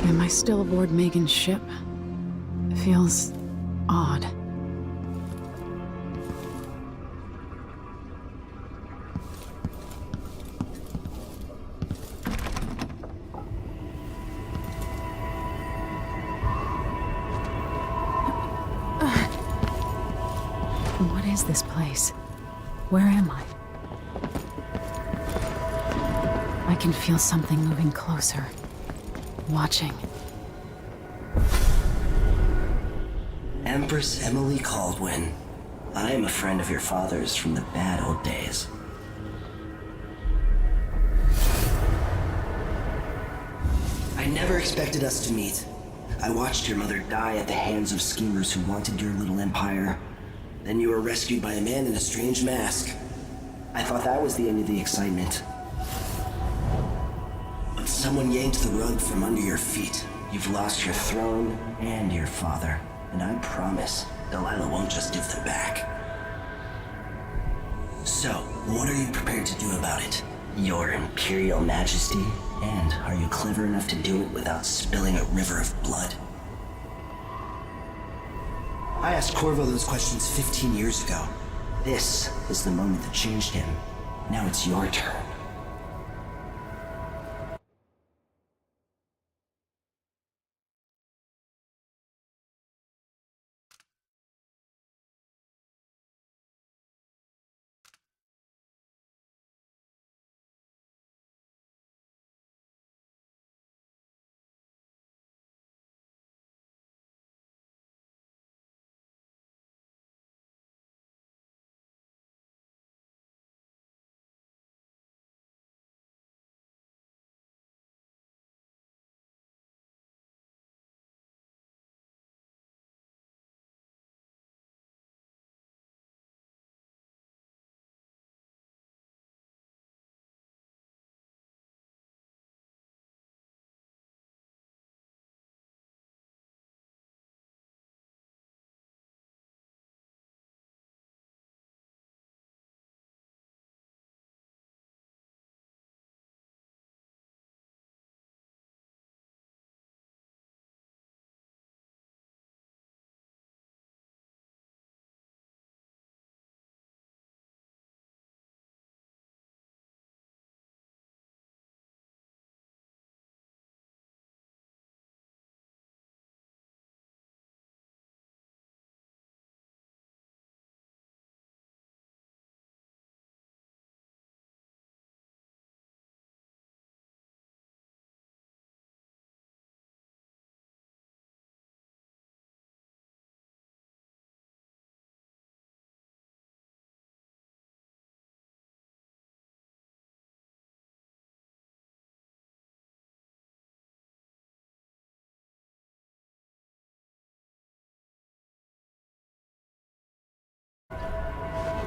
Am I still aboard Megan's ship? It feels odd. What is this place? Where am I? I can feel something moving closer. Watching. Empress Emily Caldwin. I am a friend of your father's from the bad old days. I never expected us to meet. I watched your mother die at the hands of schemers who wanted your little empire. Then you were rescued by a man in a strange mask. I thought that was the end of the excitement. But someone yanked the rug from under your feet. You've lost your throne and your father. And I promise, Delilah won't just give them back. So, what are you prepared to do about it? Your Imperial Majesty? And are you clever enough to do it without spilling a river of blood? I asked Corvo those questions 15 years ago. This is the moment that changed him. Now it's your turn.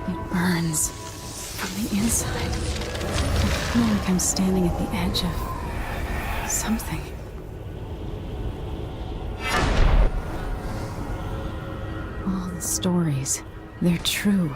It burns from the inside. I feel like I'm standing at the edge of something. All the stories, they're true.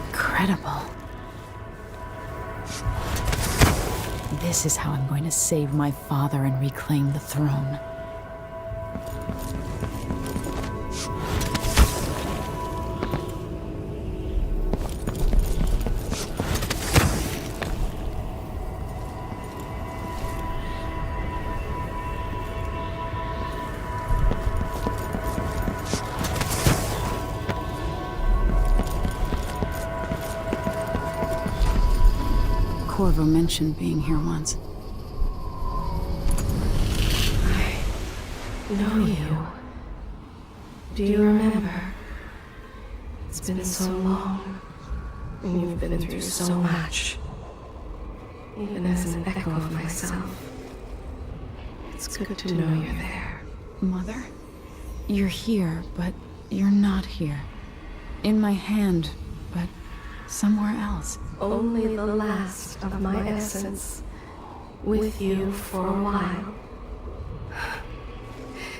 Incredible. This is how I'm going to save my father and reclaim the throne. Corvo mentioned being here once. I know you. Do you remember? It's been so long, and you've been through so much. Even as an echo of myself, it's good to know you're there. Mother? You're here, but you're not here. In my hand, but somewhere else. Only the last of my essence, with you for a while.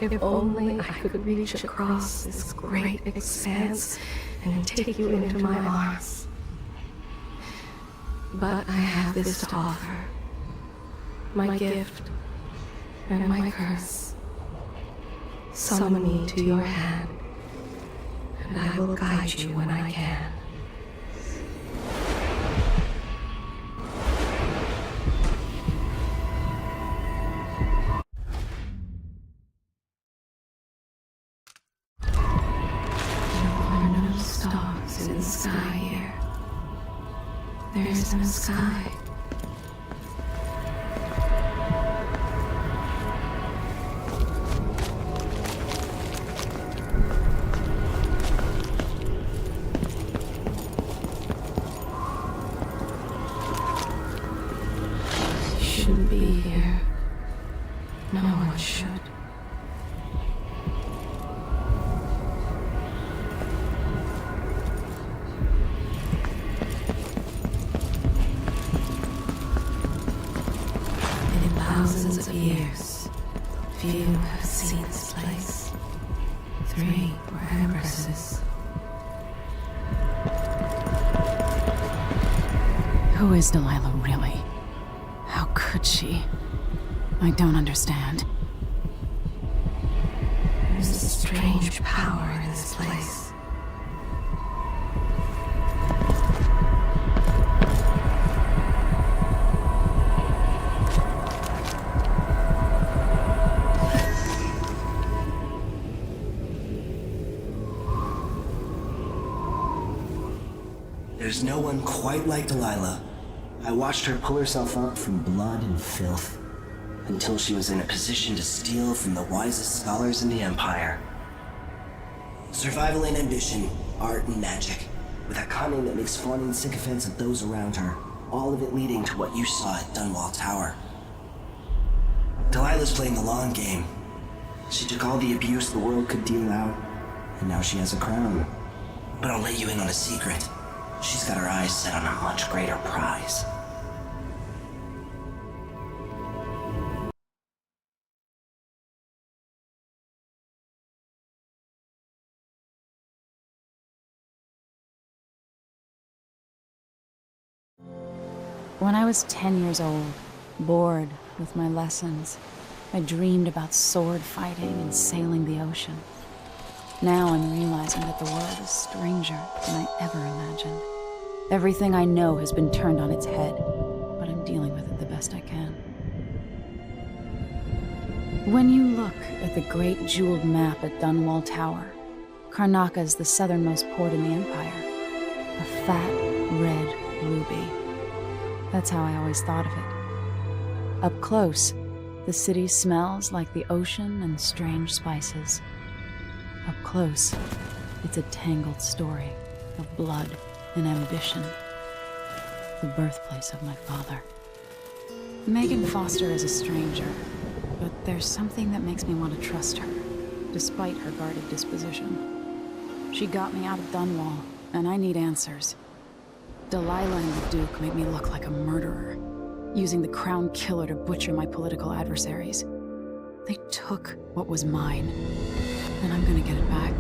If only I could reach across this great expanse and take you into my arms. But I have this to offer. My gift and my curse. Summon me to your hand, and I will guide you when I can. In the sky here. There's no sky. You shouldn't be here. No one should. Thousands of years, few have seen this place. 3 were empresses. Who is Delilah really? How could she? I don't understand. There's a strange power in this place. There's no one quite like Delilah. I watched her pull herself up from blood and filth, until she was in a position to steal from the wisest scholars in the Empire. Survival and ambition, art and magic, with a cunning that makes fawning sycophants of those around her, all of it leading to what you saw at Dunwall Tower. Delilah's playing the long game. She took all the abuse the world could deal out, and now she has a crown. But I'll let you in on a secret. She's got her eyes set on a much greater prize. When I was 10 years old, bored with my lessons, I dreamed about sword fighting and sailing the ocean. Now I'm realizing that the world is stranger than I ever imagined. Everything I know has been turned on its head, but I'm dealing with it the best I can. When you look at the great jeweled map at Dunwall Tower, Karnaca is the southernmost port in the Empire. A fat, red ruby. That's how I always thought of it. Up close, the city smells like the ocean and strange spices. Up close, it's a tangled story of blood and ambition. The birthplace of my father. Megan Foster is a stranger, but there's something that makes me want to trust her, despite her guarded disposition. She got me out of Dunwall, and I need answers. Delilah and the Duke made me look like a murderer, using the Crown Killer to butcher my political adversaries. They took what was mine, and I'm gonna get it back.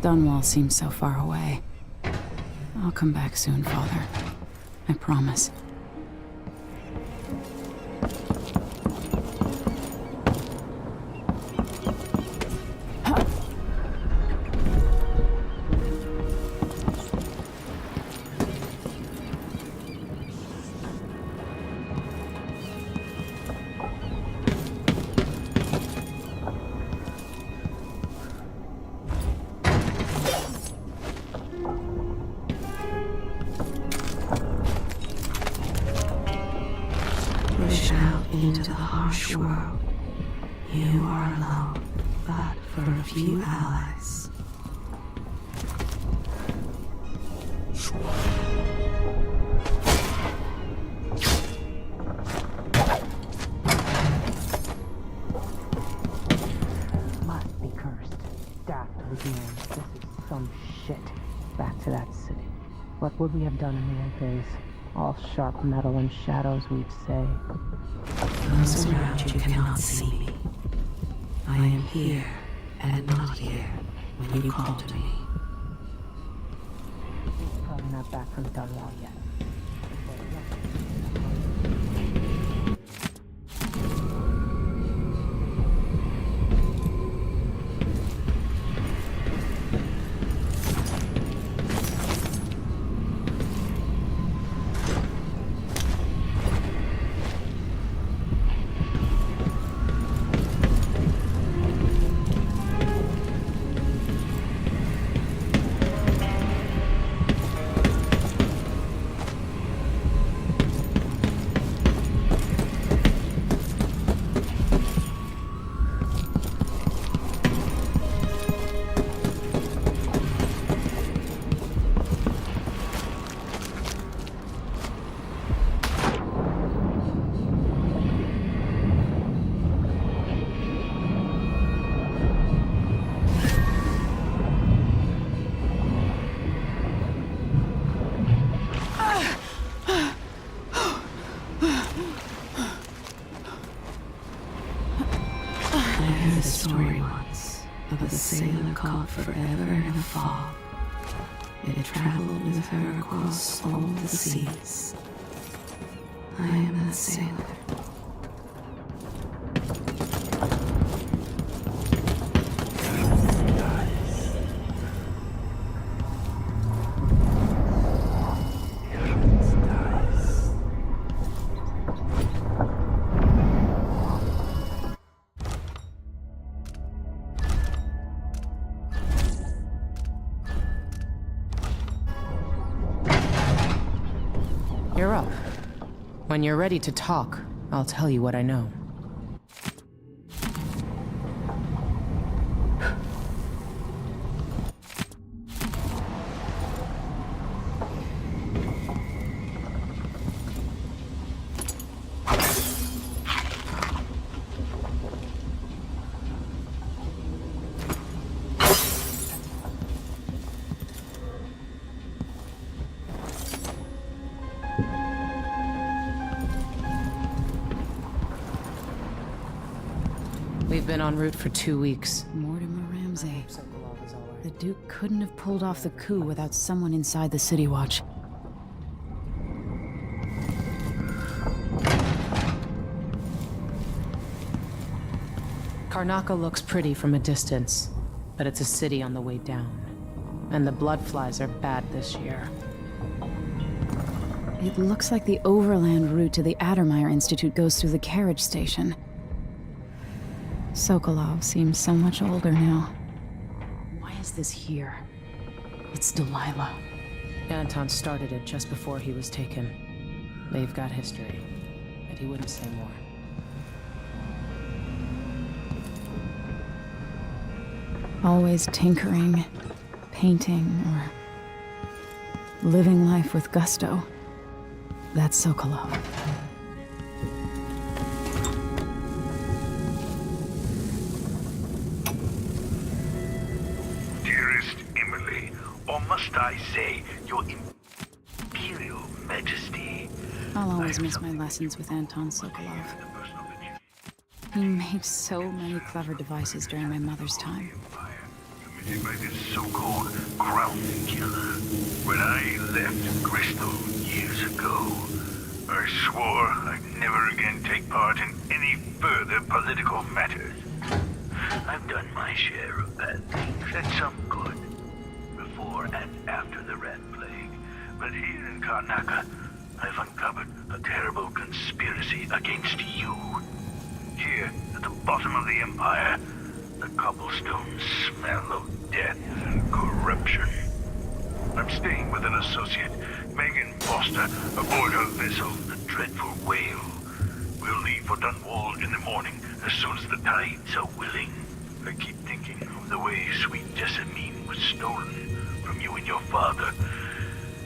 Dunwall seems so far away. I'll come back soon, Father. I promise. Push out into the harsh world. You are alone, but for a few allies. Must be cursed. Daft Legionnaires. This is some shit. Back to that city. What would we have done in the old days? All sharp metal and shadows, we'd say. Those around you cannot see me. I am here and not here when you call to me. He's probably not back from Dunwall yet. Story once of a sailor caught forever in a fog. It traveled with her across all the seas. I am that sailor. You're up. When you're ready to talk, I'll tell you what I know. We've been en route for 2 weeks. Mortimer Ramsey. The Duke couldn't have pulled off the coup without someone inside the City Watch. Karnaca looks pretty from a distance, but it's a city on the way down. And the bloodflies are bad this year. It looks like the overland route to the Addermeyer Institute goes through the carriage station. Sokolov seems so much older now. Why is this here? It's Delilah. Anton started it just before he was taken. They've got history, but he wouldn't say more. Always tinkering, painting, or living life with gusto. That's Sokolov. Or must I say, Your Imperial Majesty? I'll always miss my lessons with Anton Sokolov. He made so many clever devices during my mother's time. Committed by this so-called Crown Killer. When I left Crystal years ago, I swore I'd never again take part in any further political matters. I've done my share of bad things, and some good. Before and after the Rat Plague. But here in Karnaca, I've uncovered a terrible conspiracy against you. Here, at the bottom of the Empire, the cobblestones smell of death and corruption. I'm staying with an associate, Megan Foster, aboard her vessel, the Dreadful Whale. We'll leave for Dunwall in the morning, as soon as the tides are willing. I keep thinking of the way sweet Jessamine was stolen from you and your father,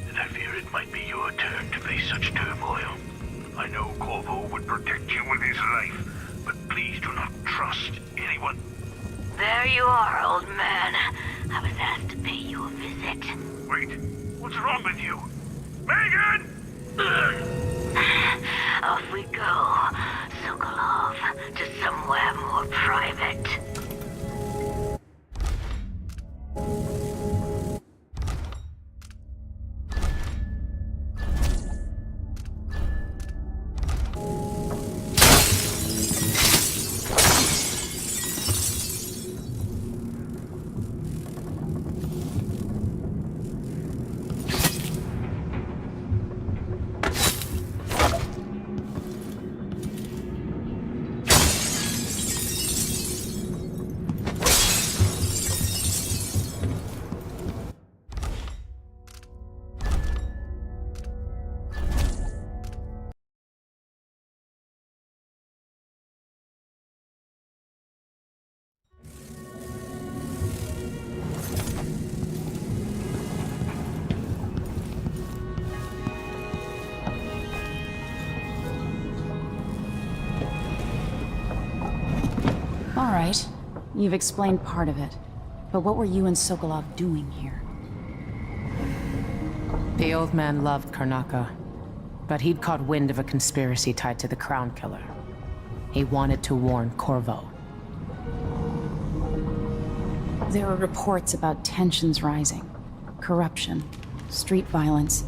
and I fear it might be your turn to face such turmoil. I know Corvo would protect you with his life, but please do not trust anyone. There you are, old man. I was asked to pay you a visit. Wait, what's wrong with you? Megan! Off we go, Sokolov, to somewhere more private. All right. You've explained part of it. But what were you and Sokolov doing here? The old man loved Karnaka, but he'd caught wind of a conspiracy tied to the Crown Killer. He wanted to warn Corvo. There were reports about tensions rising, corruption, street violence.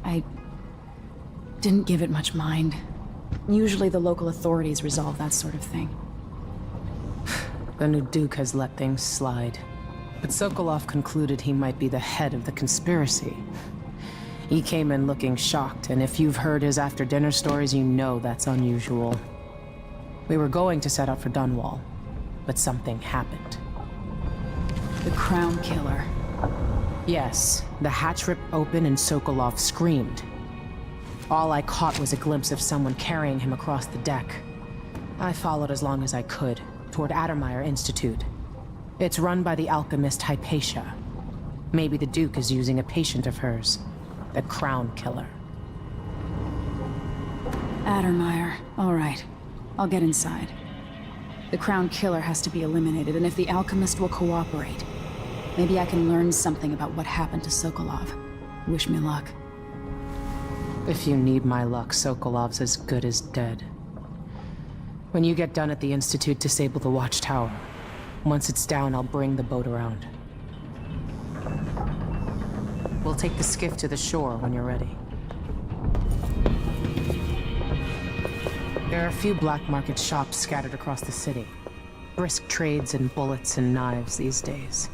I didn't give it much mind. Usually the local authorities resolve that sort of thing. The new Duke has let things slide. But Sokolov concluded he might be the head of the conspiracy. He came in looking shocked, and if you've heard his after-dinner stories, you know that's unusual. We were going to set out for Dunwall, but something happened. The Crown Killer. Yes, the hatch ripped open and Sokolov screamed. All I caught was a glimpse of someone carrying him across the deck. I followed as long as I could, toward Addermeyer Institute. It's run by the alchemist Hypatia. Maybe the Duke is using a patient of hers, the Crown Killer. Addermeyer. All right. I'll get inside. The Crown Killer has to be eliminated, and if the alchemist will cooperate, maybe I can learn something about what happened to Sokolov. Wish me luck. If you need my luck, Sokolov's as good as dead. When you get done at the Institute, disable the watchtower. Once it's down, I'll bring the boat around. We'll take the skiff to the shore when you're ready. There are a few black market shops scattered across the city. Brisk trades in bullets and knives these days.